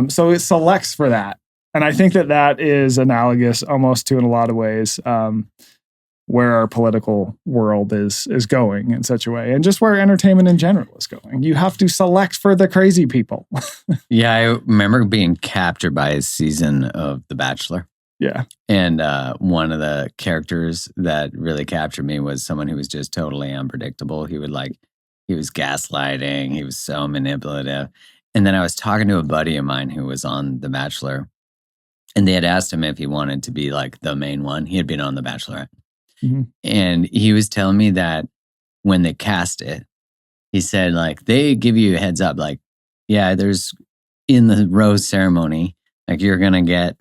So it selects for that. And I think that is analogous almost to, in a lot of ways, where our political world is going in such a way, and just where entertainment in general is going. You have to select for the crazy people. Yeah, I remember being captured by a season of The Bachelor. Yeah. And one of the characters that really captured me was someone who was just totally unpredictable. He was gaslighting. He was so manipulative. And then I was talking to a buddy of mine who was on The Bachelor, and they had asked him if he wanted to be like the main one. He had been on The Bachelorette. Mm-hmm. And he was telling me that when they cast it, he said, like, they give you a heads up, like, yeah, there's in the rose ceremony, like you're going to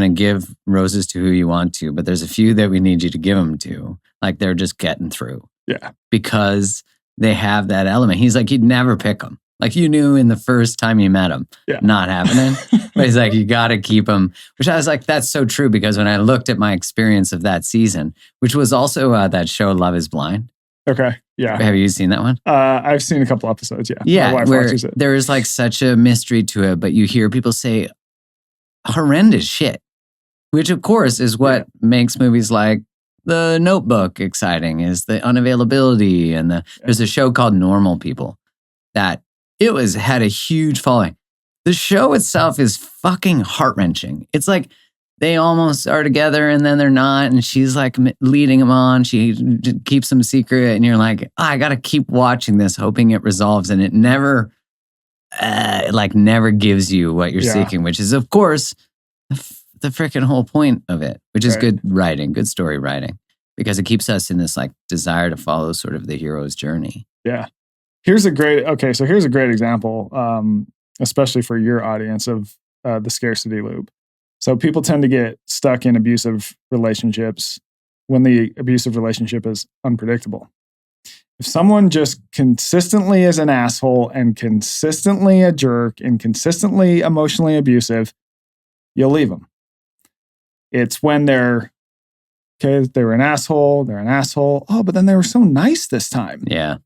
give roses to who you want to, but there's a few that we need you to give them to. Like they're just getting through. Yeah. Because they have that element. He's like, you'd never pick them. Like you knew in the first time you met him, not happening. But he's like, you got to keep him. Which I was like, that's so true. Because when I looked at my experience of that season, which was also that show Love is Blind. Okay. Yeah. Have you seen that one? I've seen a couple episodes. Yeah. Yeah. My wife where watches it. there is like such a mystery to it, but you hear people say horrendous shit, which of course is what makes movies like The Notebook exciting, is the unavailability. And there's a show called Normal People that had a huge following. The show itself is fucking heart-wrenching. It's like they almost are together and then they're not, and she's like leading him on. She keeps him secret, and you're like, I got to keep watching this, hoping it resolves, and it never gives you what you're seeking, which is, of course, the freaking whole point of it, which is good writing, good story writing, because it keeps us in this like desire to follow sort of the hero's journey. Yeah. Here's a great example, especially for your audience, of the scarcity loop. So people tend to get stuck in abusive relationships when the abusive relationship is unpredictable. If someone just consistently is an asshole and consistently a jerk and consistently emotionally abusive, you'll leave them. It's when they were an asshole, they're an asshole. Oh, but then they were so nice this time. Yeah.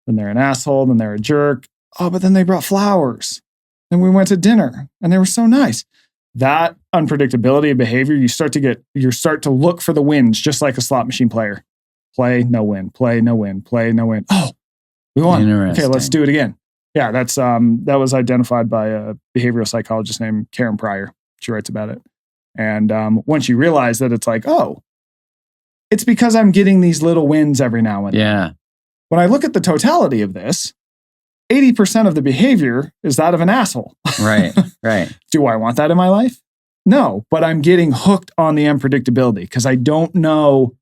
Then they're an asshole, then they're a jerk. Oh, but then they brought flowers. Then we went to dinner and they were so nice. That unpredictability of behavior, you start to look for the wins, just like a slot machine player. Play, no win, play, no win, play, no win. Oh, we won. Okay, let's do it again. Yeah, that was identified by a behavioral psychologist named Karen Pryor. She writes about it. And once you realize that, it's like, oh, it's because I'm getting these little wins every now and then. Yeah. When I look at the totality of this, 80% of the behavior is that of an asshole. Right. Do I want that in my life? No, but I'm getting hooked on the unpredictability because I don't know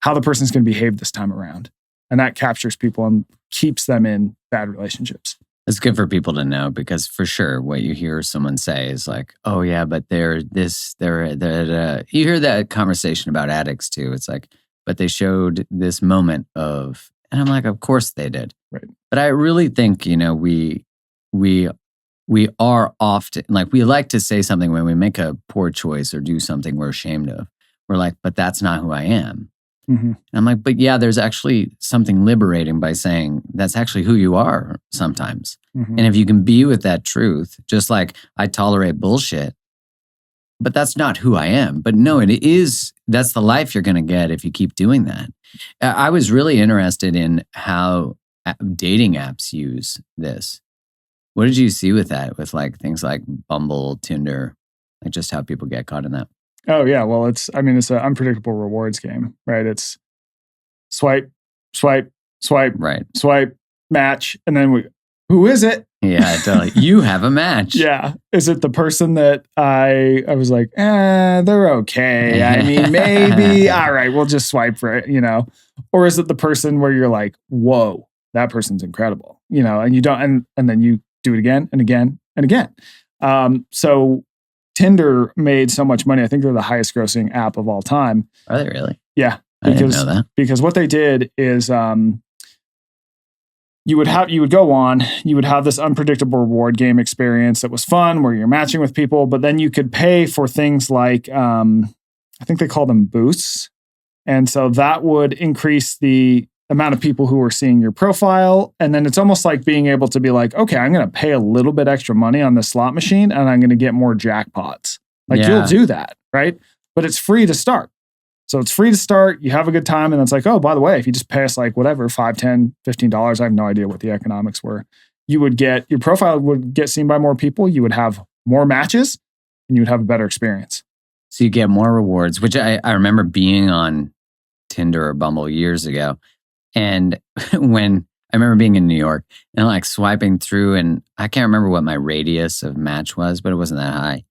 how the person's going to behave this time around. And that captures people and keeps them in bad relationships. It's good for people to know, because for sure what you hear someone say is like, oh yeah, but they're you hear that conversation about addicts too. It's like, but they showed this moment of, and I'm like, of course they did. Right. But I really think, we are often, like, we like to say something when we make a poor choice or do something we're ashamed of. We're like, but that's not who I am. Mm-hmm. I'm like, but yeah, there's actually something liberating by saying that's actually who you are sometimes. Mm-hmm. And if you can be with that truth, just like I tolerate bullshit, but that's not who I am. But no, that's the life you're going to get if you keep doing that. I was really interested in how dating apps use this. What did you see with that, with like things like Bumble, Tinder, like just how people get caught in that? Oh yeah. Well, it's an unpredictable rewards game, right? It's swipe, right? Swipe, match. And then who is it? Yeah, totally. You have a match. Yeah. Is it the person that I was like, they're okay. I mean, maybe, all right, we'll just swipe for it, or is it the person where you're like, whoa, that person's incredible, and you don't, and then you do it again and again and again. So Tinder made so much money. I think they're the highest grossing app of all time. Are they really? Yeah. I didn't know that. Because what they did is, you would have this unpredictable reward game experience that was fun, where you're matching with people, but then you could pay for things like, I think they call them boosts. And so that would increase the amount of people who were seeing your profile. And then it's almost like being able to be like, okay, I'm going to pay a little bit extra money on this slot machine and I'm going to get more jackpots. Like you'll do that, right? But it's free to start. So it's free to start. You have a good time. And it's like, oh, by the way, if you just pay us like whatever, $5, $10, $15, I have no idea what the economics were. You would get, your profile would get seen by more people. You would have more matches and you would have a better experience. So you get more rewards, which I remember being on Tinder or Bumble years ago. And when I remember being in New York and like swiping through, and I can't remember what my radius of match was, but it wasn't that high.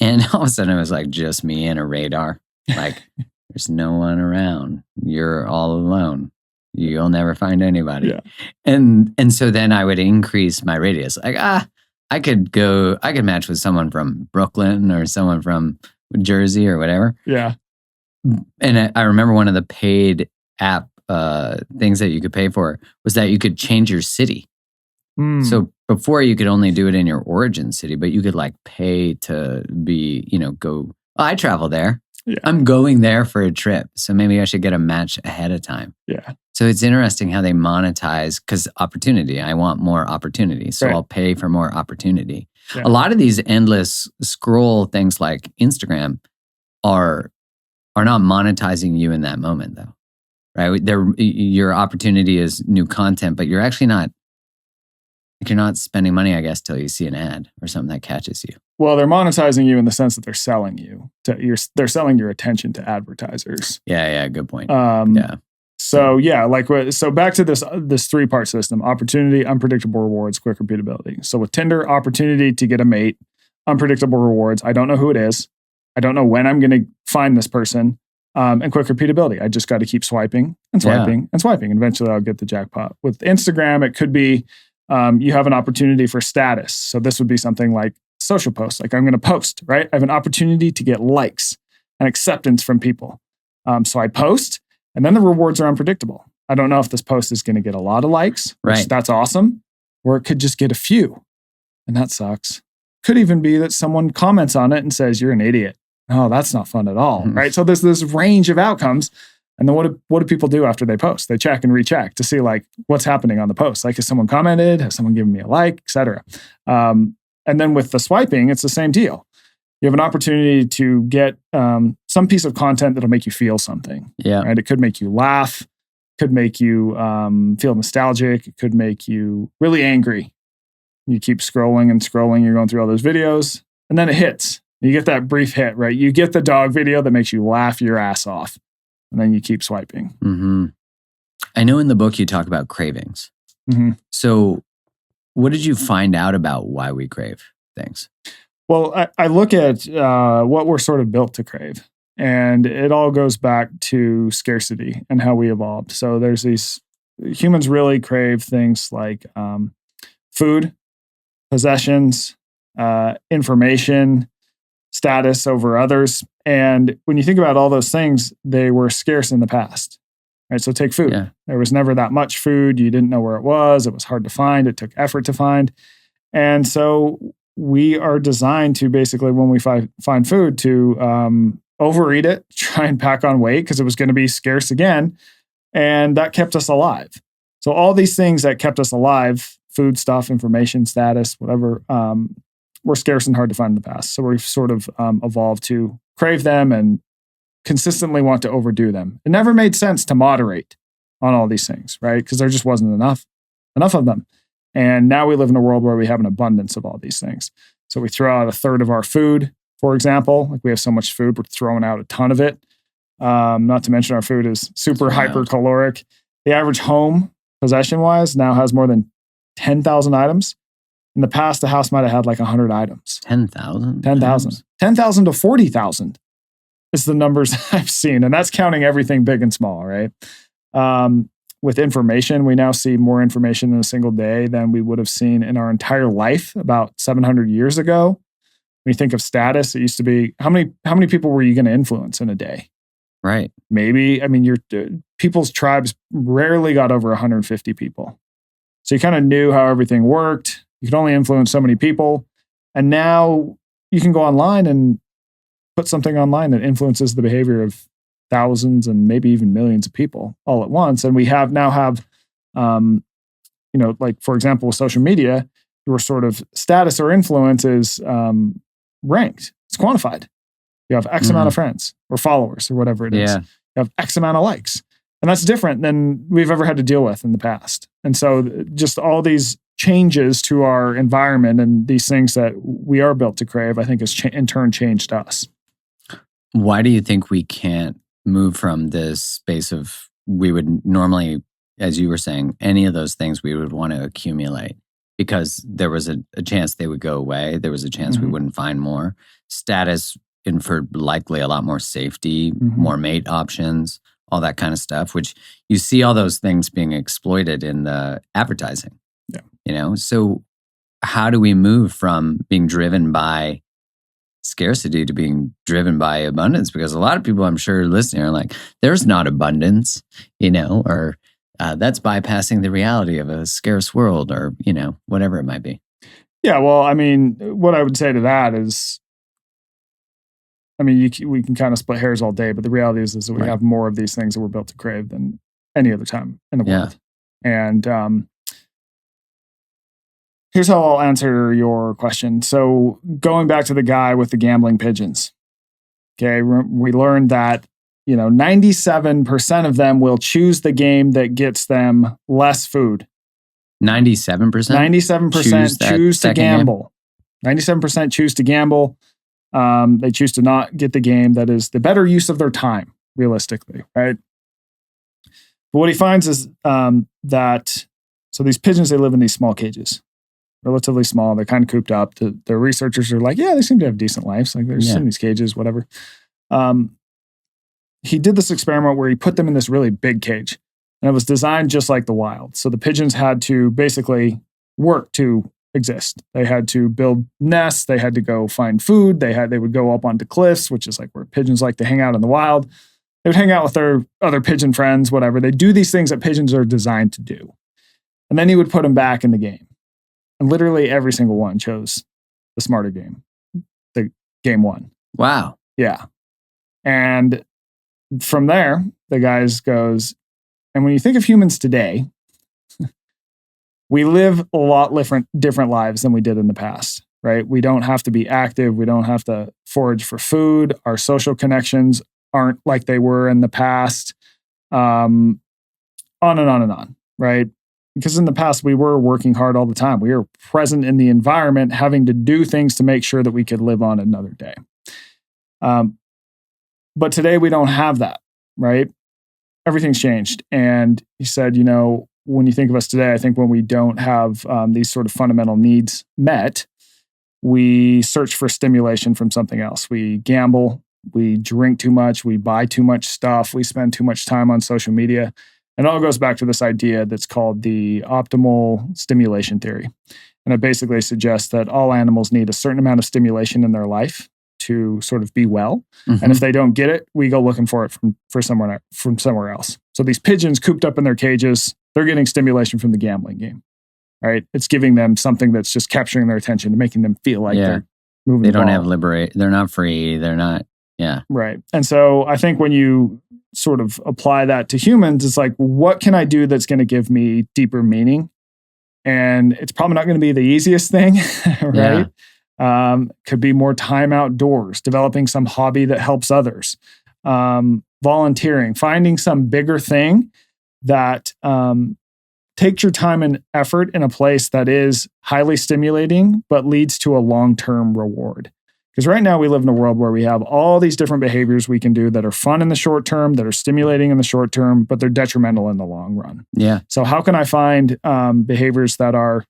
And all of a sudden it was like just me and a radar. Like there's no one around. You're all alone. You'll never find anybody. Yeah. And so then I would increase my radius. Like, I could match with someone from Brooklyn or someone from Jersey or whatever. Yeah. And I remember one of the paid app things that you could pay for was that you could change your city. So before you could only do it in your origin city, but you could like pay to be, go, I travel there. Yeah. I'm going there for a trip. So maybe I should get a match ahead of time. Yeah. So it's interesting how they monetize because opportunity. I want more opportunity. So Right. I'll pay for more opportunity. Yeah. A lot of these endless scroll things like Instagram are not monetizing you in that moment though. Right? Your opportunity is new content, but you're actually not spending money, I guess, till you see an ad or something that catches you. Well, they're monetizing you in the sense that they're selling you. They're selling your attention to advertisers. Yeah, good point. Yeah. So back to this 3-part system: opportunity, unpredictable rewards, quick repeatability. So with Tinder, opportunity to get a mate, unpredictable rewards. I don't know who it is. I don't know when I'm going to find this person. And quick repeatability. I just got to keep swiping and swiping and swiping. And eventually I'll get the jackpot. With Instagram, it could be you have an opportunity for status. So this would be something like social posts. Like I'm going to post, right? I have an opportunity to get likes and acceptance from people. So I post, and then the rewards are unpredictable. I don't know if this post is going to get a lot of likes, which that's awesome, or it could just get a few, and that sucks. Could even be that someone comments on it and says, you're an idiot. Oh, that's not fun at all, right? So there's this range of outcomes. And then what do people do after they post? They check and recheck to see like what's happening on the post. Like, has someone commented? Has someone given me a like, et cetera? And then with the swiping, it's the same deal. You have an opportunity to get some piece of content that'll make you feel something. Yeah. Right? It could make you laugh, could make you feel nostalgic, it could make you really angry. You keep scrolling and scrolling, you're going through all those videos, and then it hits. You get that brief hit, right? You get the dog video that makes you laugh your ass off, and then you keep swiping. Mm-hmm. I know in the book you talk about cravings. Mm-hmm. So what did you find out about why we crave things? Well, I look at what we're sort of built to crave, and it all goes back to scarcity and how we evolved. So there's these humans really crave things like food, possessions, information, status over others. And when you think about all those things, they were scarce in the past. Right? So take food. Yeah. There was never that much food. You didn't know where it was. It was hard to find. It took effort to find. And so we are designed to basically, when we find food, to overeat it, try and pack on weight because it was going to be scarce again. And that kept us alive. So all these things that kept us alive, food stuff, information, status, whatever, were scarce and hard to find in the past. So we've sort of evolved to crave them and consistently want to overdo them. It never made sense to moderate on all these things, right? Because there just wasn't enough of them. And now we live in a world where we have an abundance of all these things. So we throw out a third of our food, for example. Like we have so much food, we're throwing out a ton of it. Not to mention our food is super hypercaloric. The average home, possession-wise, now has more than 10,000 items. In the past, the house might have had like 100 items. 10,000? 10,000. 10,000 to 40,000 is the numbers I've seen. And that's counting everything big and small, right? With information, we now see more information in a single day than we would have seen in our entire life about 700 years ago. When you think of status, it used to be, how many people were you going to influence in a day? Right. Maybe, your people's tribes rarely got over 150 people. So you kind of knew how everything worked. You could only influence so many people. And now you can go online and put something online that influences the behavior of thousands and maybe even millions of people all at once. And we now have, like for example, with social media, your sort of status or influence is ranked. It's quantified. You have X amount of friends or followers or whatever it is. Yeah. You have X amount of likes. And that's different than we've ever had to deal with in the past. And so just all these changes to our environment and these things that we are built to crave, I think has in turn changed us. Why do you think we can't move from this space of we would normally, as you were saying, any of those things we would want to accumulate because there was a chance they would go away. There was a chance we wouldn't find more. Status inferred likely a lot more safety, more mate options, all that kind of stuff, which you see all those things being exploited in the advertising. Yeah. You know, so how do we move from being driven by scarcity to being driven by abundance? Because a lot of people I'm sure listening are like, there's not abundance, you know, or that's bypassing the reality of a scarce world, or, you know, whatever it might be. Yeah. Well, I mean, what I would say to that is, I mean, we can kind of split hairs all day, but the reality is that we have more of these things that we're built to crave than any other time in the world. And here's how I'll answer your question. So going back to the guy with the gambling pigeons, okay, we learned that, you know, 97% of them will choose the game that gets them less food. 97%? 97% choose to gamble. 97% choose to gamble. They choose to not get the game that is the better use of their time, realistically, right? But what he finds is that, so these pigeons, they live in these small cages, relatively small. They're kind of cooped up. The researchers are like, yeah, they seem to have decent lives. Like they're just in these cages, whatever. He did this experiment where he put them in this really big cage, and it was designed just like the wild. So the pigeons had to basically work to exist. They had to build nests. They had to go find food. They would go up onto cliffs, which is like where pigeons like to hang out in the wild. They would hang out with their other pigeon friends, whatever. They do these things that pigeons are designed to do. And then he would put them back in the game. And literally every single one chose the smarter game, the game one. Wow. Yeah. And from there, the guys goes, and when you think of humans today, we live a lot different lives than we did in the past, right? We don't have to be active. We don't have to forage for food. Our social connections aren't like they were in the past. On and on and on, right? Because in the past, we were working hard all the time. We were present in the environment, having to do things to make sure that we could live on another day. But today, we don't have that, right? Everything's changed. And he said, you know, when you think of us today, I think when we don't have these sort of fundamental needs met, we search for stimulation from something else. We gamble, we drink too much, we buy too much stuff, we spend too much time on social media. And it all goes back to this idea that's called the optimal stimulation theory. And it basically suggests that all animals need a certain amount of stimulation in their life to sort of be well. And if they don't get it, we go looking for it from somewhere else. So these pigeons cooped up in their cages, they're getting stimulation from the gambling game, right? It's giving them something that's just capturing their attention and making them feel like they're moving. They don't have they're not free. They're not, Right. And so I think when you sort of apply that to humans, it's like, what can I do that's going to give me deeper meaning? And it's probably not going to be the easiest thing, right? Could be more time outdoors, developing some hobby that helps others, volunteering, finding some bigger thing that takes your time and effort in a place that is highly stimulating, but leads to a long-term reward. Because right now we live in a world where we have all these different behaviors we can do that are fun in the short term, that are stimulating in the short term, but they're detrimental in the long run. Yeah. So how can I find behaviors that are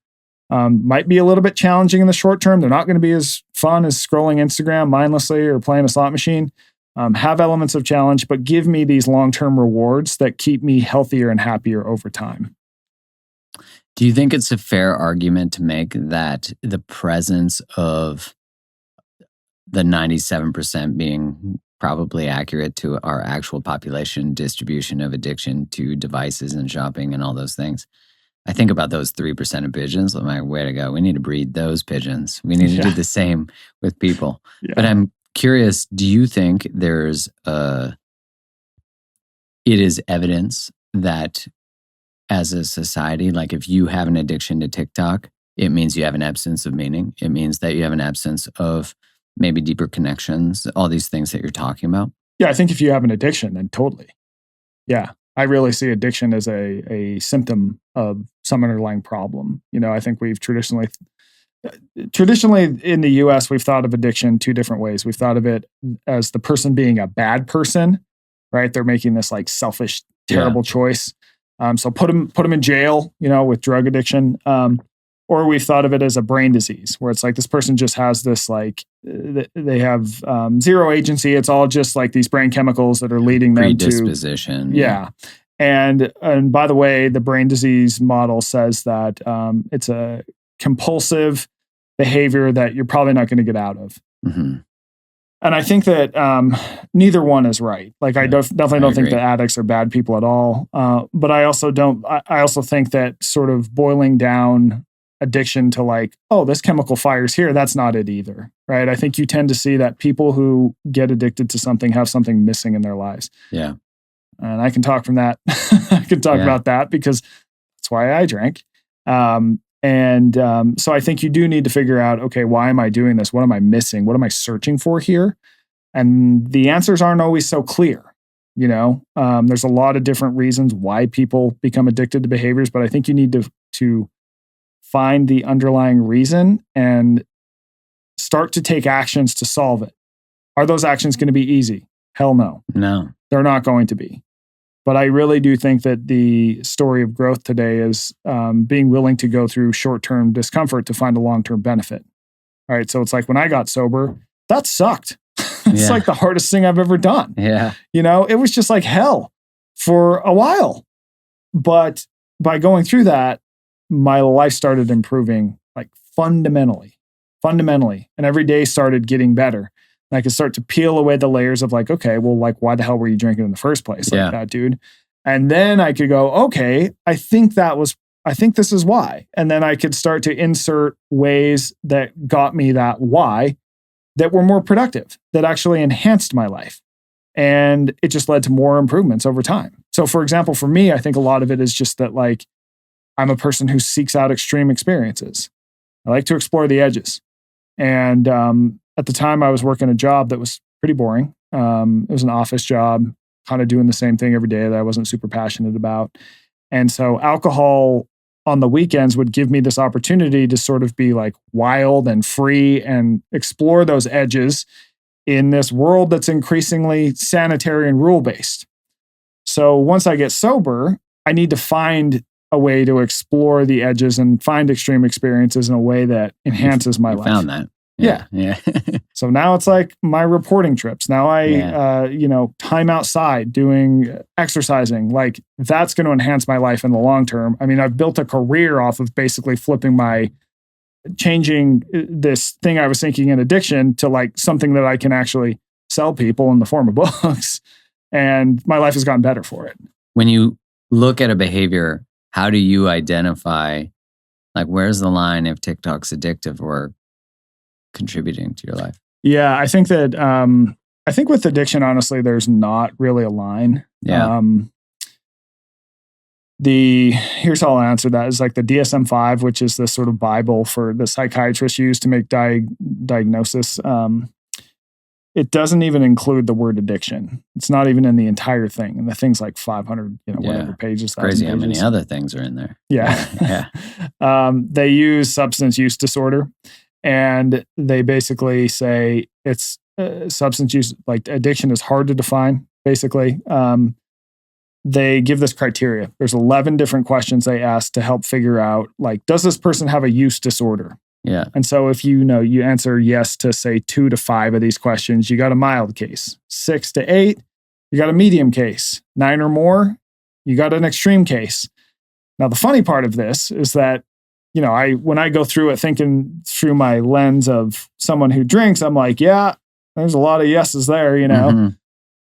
might be a little bit challenging in the short term? They're not going to be as fun as scrolling Instagram mindlessly or playing a slot machine. Have elements of challenge, but give me these long-term rewards that keep me healthier and happier over time. Do you think it's a fair argument to make that the presence of the 97% being probably accurate to our actual population distribution of addiction to devices and shopping and all those things? I think about those 3% of pigeons. I'm like, way to go. We need to breed those pigeons. We need to do the same with people. But I'm curious, do you think it is evidence that as a society, like if you have an addiction to TikTok, it means you have an absence of meaning. It means that you have an absence of maybe deeper connections, all these things that you're talking about? Yeah, I think if you have an addiction, then totally. Yeah. I really see addiction as a symptom of some underlying problem. I think we've traditionally in the US, we've thought of addiction two different ways. We've thought of it as the person being a bad person, right? They're making this like selfish, terrible choice. So put them in jail, with drug addiction. Or we've thought of it as a brain disease, where it's like this person just has this like they have zero agency. It's all just like these brain chemicals that are leading them to predisposition. Yeah. And by the way, the brain disease model says that it's a compulsive behavior that you're probably not going to get out of. Mm-hmm. And I think that neither one is right. Like I definitely don't think that addicts are bad people at all. But I also don't. I also think that sort of boiling down addiction to like, oh, this chemical fires here, that's not it either, right? I think you tend to see that people who get addicted to something have something missing in their lives. Yeah. And I can talk from that. I can talk about that because that's why I drank. So I think you do need to figure out, okay, why am I doing this? What am I missing? What am I searching for here? And the answers aren't always so clear. There's a lot of different reasons why people become addicted to behaviors, but I think you need to find the underlying reason and start to take actions to solve it. Are those actions going to be easy? Hell no. No. They're not going to be. But I really do think that the story of growth today is being willing to go through short-term discomfort to find a long-term benefit. All right. So it's like when I got sober, that sucked. It's like the hardest thing I've ever done. Yeah. It was just like hell for a while. But by going through that, my life started improving like fundamentally. And every day started getting better. And I could start to peel away the layers of like, okay, well, like, why the hell were you drinking in the first place? Like that, dude. And then I could go, okay, I think this is why. And then I could start to insert ways that got me that why that were more productive, that actually enhanced my life. And it just led to more improvements over time. So for example, for me, I think a lot of it is just that like, I'm a person who seeks out extreme experiences. I like to explore the edges. And at the time, I was working a job that was pretty boring. It was an office job, kind of doing the same thing every day that I wasn't super passionate about. And so alcohol on the weekends would give me this opportunity to sort of be like wild and free and explore those edges in this world that's increasingly sanitary and rule-based. So once I get sober, I need to find a way to explore the edges and find extreme experiences in a way that enhances my life. Found that. Yeah. So now it's like my reporting trips. Now I, time outside doing exercising, like that's going to enhance my life in the long term. I mean, I've built a career off of basically changing this thing I was thinking in addiction to like something that I can actually sell people in the form of books. And my life has gotten better for it. When you look at a behavior, how do you identify, like, where's the line if TikTok's addictive or contributing to your life? Yeah, I think that, I think with addiction, honestly, there's not really a line. Yeah. Here's how I'll answer that is like the DSM-5, which is the sort of Bible for the psychiatrists use to make diagnosis. It doesn't even include the word addiction. It's not even in the entire thing. And the thing's like 500, whatever pages. Crazy how many other things are in there. Yeah. They use substance use disorder, and they basically say it's substance use, like addiction is hard to define, basically. They give this criteria. There's 11 different questions they ask to help figure out, like, does this person have a use disorder? Yeah. And so if you answer yes to say 2 to 5 of these questions, you got a mild case. 6 to 8, you got a medium case. 9 or more, you got an extreme case. Now, the funny part of this is that, when I go through it thinking through my lens of someone who drinks, I'm like, yeah, there's a lot of yeses there, Mm-hmm.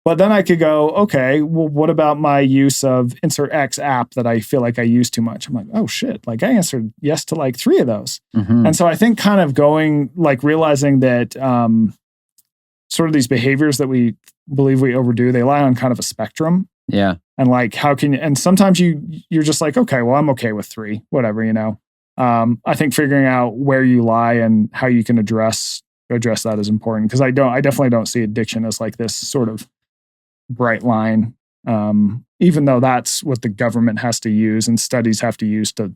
But then I could go, okay, well, what about my use of insert X app that I feel like I use too much? I'm like, oh shit, like I answered yes to like 3 of those. Mm-hmm. And so I think kind of going, like realizing that sort of these behaviors that we believe we overdo, they lie on kind of a spectrum. Yeah. And like, and sometimes you're just like, okay, well, I'm okay with 3, whatever, I think figuring out where you lie and how you can address address that is important, because I definitely don't see addiction as like this sort of bright line, even though that's what the government has to use and studies have to use to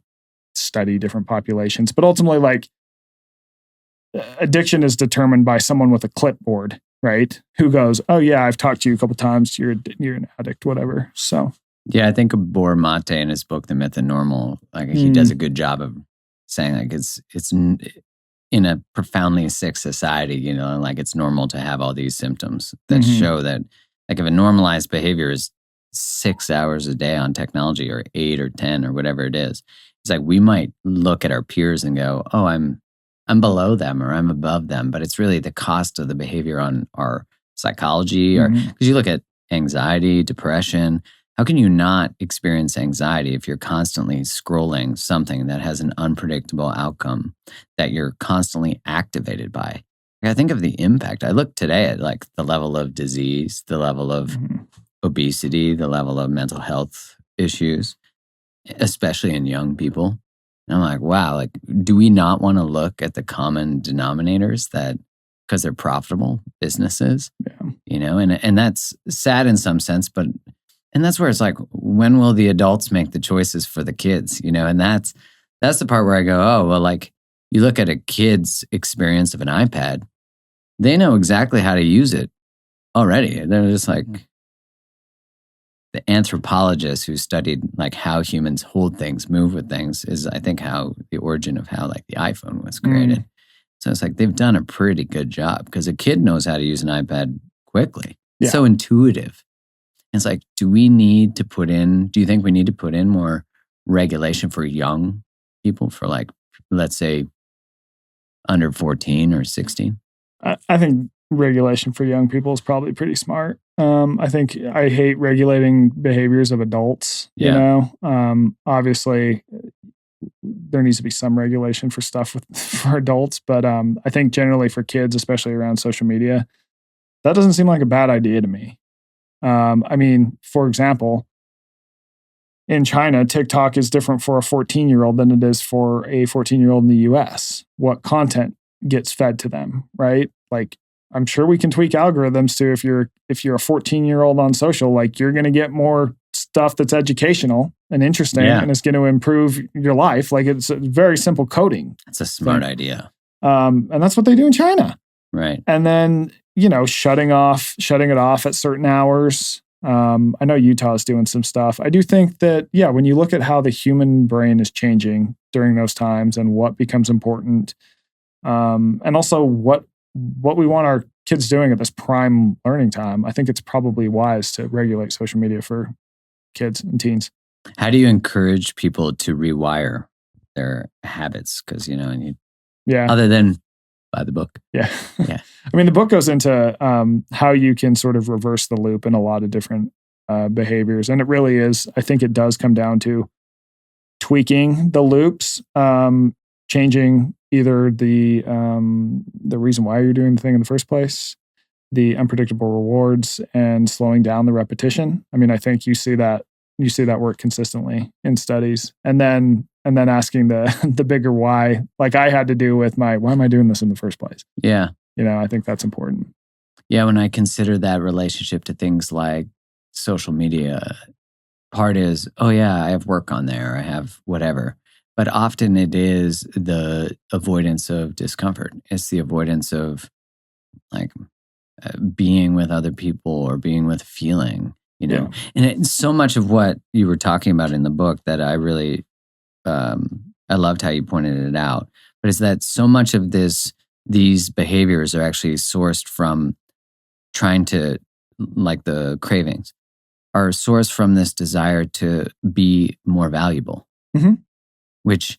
study different populations. But ultimately, like, addiction is determined by someone with a clipboard, right? Who goes, oh yeah, I've talked to you a couple times, you're an addict, whatever. So yeah, I think Gabor Mate in his book, The Myth and Normal, like he does a good job of saying like it's in a profoundly sick society, you know, and like it's normal to have all these symptoms that show that, like, if a normalized behavior is 6 hours a day on technology, or 8 or 10 or whatever it is, it's like we might look at our peers and go, oh, I'm below them or I'm above them, but it's really the cost of the behavior on our psychology. Or because you look at anxiety, depression, how can you not experience anxiety if you're constantly scrolling something that has an unpredictable outcome that you're constantly activated by? Like, I think of the impact. I look today at like the level of disease, the level of obesity, the level of mental health issues, especially in young people. And I'm like, wow, like, do we not want to look at the common denominators that, because they're profitable businesses, you know, and that's sad in some sense, but, and that's where it's like, when will the adults make the choices for the kids, you know? And that's the part where I go, oh, well, like, you look at a kid's experience of an iPad, they know exactly how to use it already. They're just like, the anthropologists who studied like how humans hold things, move with things, is I think how the origin of how like the iPhone was created. So it's like they've done a pretty good job, because a kid knows how to use an iPad quickly. It's so intuitive. And it's like, do you think we need to put in more regulation for young people, for like, let's say under 14 or 16? I think regulation for young people is probably pretty smart. I think I hate regulating behaviors of adults, you know. Obviously there needs to be some regulation for stuff for adults, but I think generally for kids, especially around social media, that doesn't seem like a bad idea to me. I mean, for example, in China, TikTok is different for a 14-year-old than it is for a 14-year-old in the US. What content gets fed to them, right? Like, I'm sure we can tweak algorithms to, if you're a 14-year-old on social, like, you're going to get more stuff that's educational and interesting, and it's going to improve your life. Like, it's a very simple coding. That's a smart idea. And that's what they do in China. Right. And then, you know, shutting it off at certain hours. I know Utah's doing some stuff. I do think that, when you look at how the human brain is changing during those times and what becomes important, and also what we want our kids doing at this prime learning time, I think it's probably wise to regulate social media for kids and teens. How do you encourage people to rewire their habits? Because, you know, other than buy the book. Yeah. I mean, the book goes into how you can sort of reverse the loop in a lot of different behaviors. And it really is, I think it does come down to tweaking the loops, changing either the reason why you're doing the thing in the first place, the unpredictable rewards, and slowing down the repetition. I mean, I think you see that work consistently in studies, and then asking the bigger why, like I had to do with why am I doing this in the first place? Yeah. You know, I think that's important. Yeah. When I consider that relationship to things like social media, part is, oh yeah, I have work on there, I have whatever. But often it is the avoidance of discomfort. It's the avoidance of like being with other people or being with feeling, you know. And so much of what you were talking about in the book that I really, I loved how you pointed it out. But it's that so much of these behaviors are actually sourced from trying to, like the cravings, are sourced from this desire to be more valuable. Which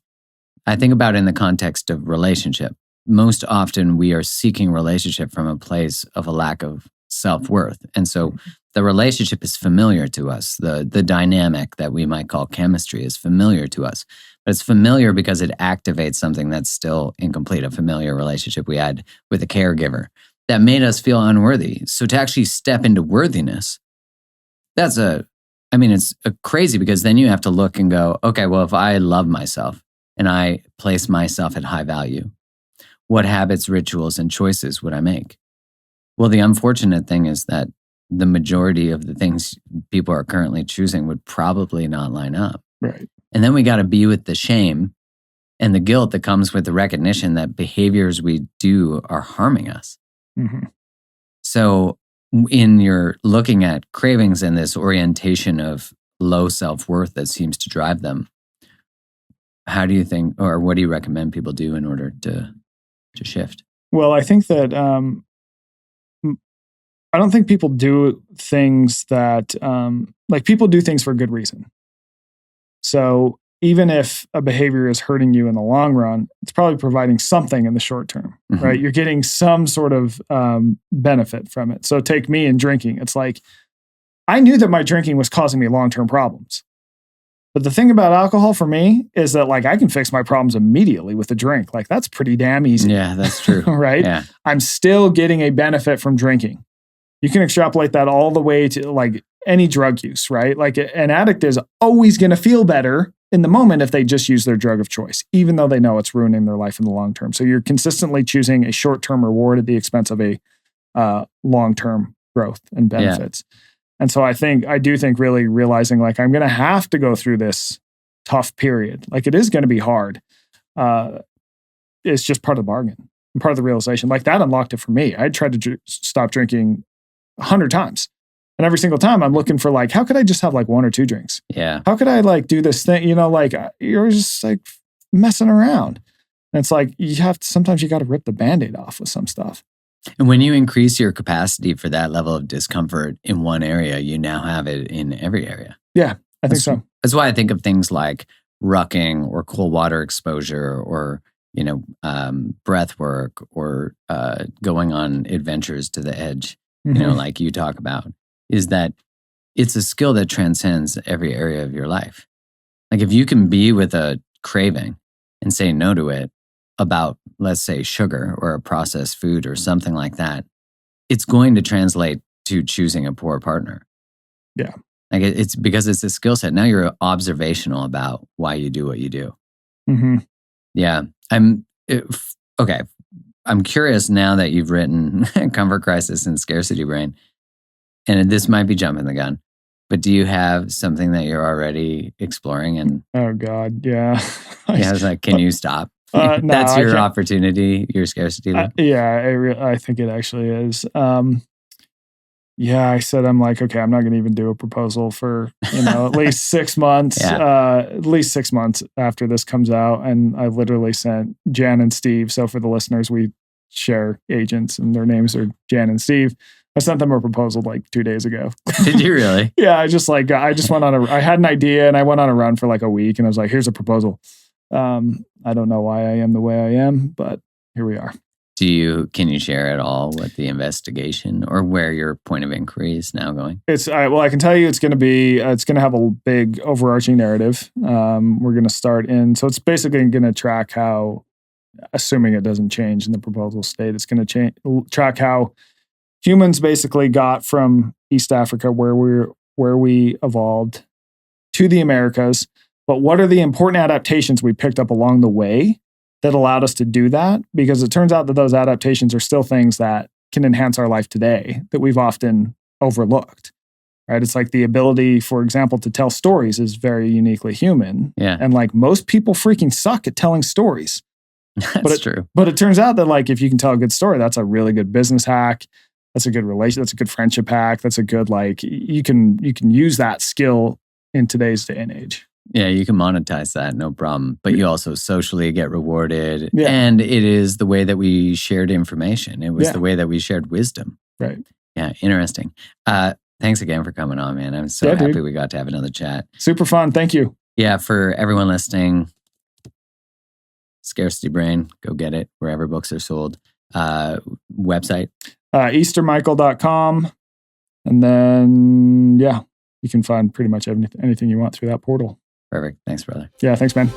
I think about in the context of relationship. Most often we are seeking relationship from a place of a lack of self-worth. And so the relationship is familiar to us. The dynamic that we might call chemistry is familiar to us. But it's familiar because it activates something that's still incomplete, a familiar relationship we had with a caregiver that made us feel unworthy. So to actually step into worthiness, it's crazy, because then you have to look and go, okay, well, if I love myself and I place myself at high value, what habits, rituals, and choices would I make? Well, the unfortunate thing is that the majority of the things people are currently choosing would probably not line up. Right. And then we got to be with the shame and the guilt that comes with the recognition that behaviors we do are harming us. Mm-hmm. So in your looking at cravings and this orientation of low self-worth that seems to drive them, how do you think, or what do you recommend people do in order to shift? Well, I think that I don't think people do things that like people do things for a good reason. So even if a behavior is hurting you in the long run, it's probably providing something in the short term, Mm-hmm. right? You're getting some sort of benefit from it. So take me and drinking. It's like, I knew that my drinking was causing me long-term problems. But the thing about alcohol for me is that like I can fix my problems immediately with a drink. Like that's pretty damn easy. Yeah, that's true. Right? Yeah. I'm still getting a benefit from drinking. You can extrapolate that all the way to like any drug use, right? Like an addict is always going to feel better in the moment if they just use their drug of choice, even though they know it's ruining their life in the long term. So you're consistently choosing a short-term reward at the expense of a long-term growth and benefits. Yeah. And so I do think really realizing like I'm going to have to go through this tough period. Like it is going to be hard. It's just part of the bargain and part of the realization. Like that unlocked it for me. I tried to stop drinking 100 times. And every single time I'm looking for like, how could I just have like 1 or 2 drinks? Yeah. How could I like do this thing? You know, like you're just like messing around. And it's like, sometimes you got to rip the Band-Aid off with some stuff. And when you increase your capacity for that level of discomfort in one area, you now have it in every area. Yeah, I think so. That's why I think of things like rucking or cold water exposure or, breath work or going on adventures to the edge, like you talk about, is that it's a skill that transcends every area of your life. Like if you can be with a craving and say no to it about, let's say, sugar or a processed food or something like that, it's going to translate to choosing a poor partner. Yeah. Like it's because it's a skill set. Now you're observational about why you do what you do. Mm-hmm. Yeah. Okay. I'm curious now that you've written Comfort Crisis and Scarcity Brain, and this might be jumping the gun, but do you have something that you're already exploring? And oh God, yeah. Yeah, it's like, can you stop? No, That's your opportunity, your scarcity loop. I think it actually is. I said, I'm like, okay, I'm not going to even do a proposal for, at least 6 months, at least 6 months after this comes out. And I literally sent Jan and Steve. So for the listeners, we share agents and their names are Jan and Steve. I sent them a proposal like 2 days ago. Did you really? Yeah. I just went on I had an idea and I went on a run for like a week and I was like, here's a proposal. I don't know why I am the way I am, but here we are. Can you share at all what the investigation or where your point of inquiry is now going? I can tell you it's going to have a big overarching narrative. We're going to start so it's basically going to track how, assuming it doesn't change in the proposal state, it's going to track how humans basically got from East Africa where we evolved to the Americas. But what are the important adaptations we picked up along the way that allowed us to do that? Because it turns out that those adaptations are still things that can enhance our life today that we've often overlooked, right? It's like the ability, for example, to tell stories is very uniquely human. Yeah. And like most people freaking suck at telling stories. That's true. But it turns out that like if you can tell a good story, that's a really good business hack. That's a good relation. That's a good friendship hack. That's a good, like, you can use that skill in today's day and age. Yeah, you can monetize that, no problem. But you also socially get rewarded. Yeah. And it is the way that we shared information. It was the way that we shared wisdom. Right. Yeah, interesting. Thanks again for coming on, man. I'm so happy we got to have another chat. Super fun. Thank you. Yeah, for everyone listening, Scarcity Brain, go get it wherever books are sold. Website? Eastermichael.com. And then, you can find pretty much anything you want through that portal. Perfect. Thanks, brother. Yeah, thanks, man.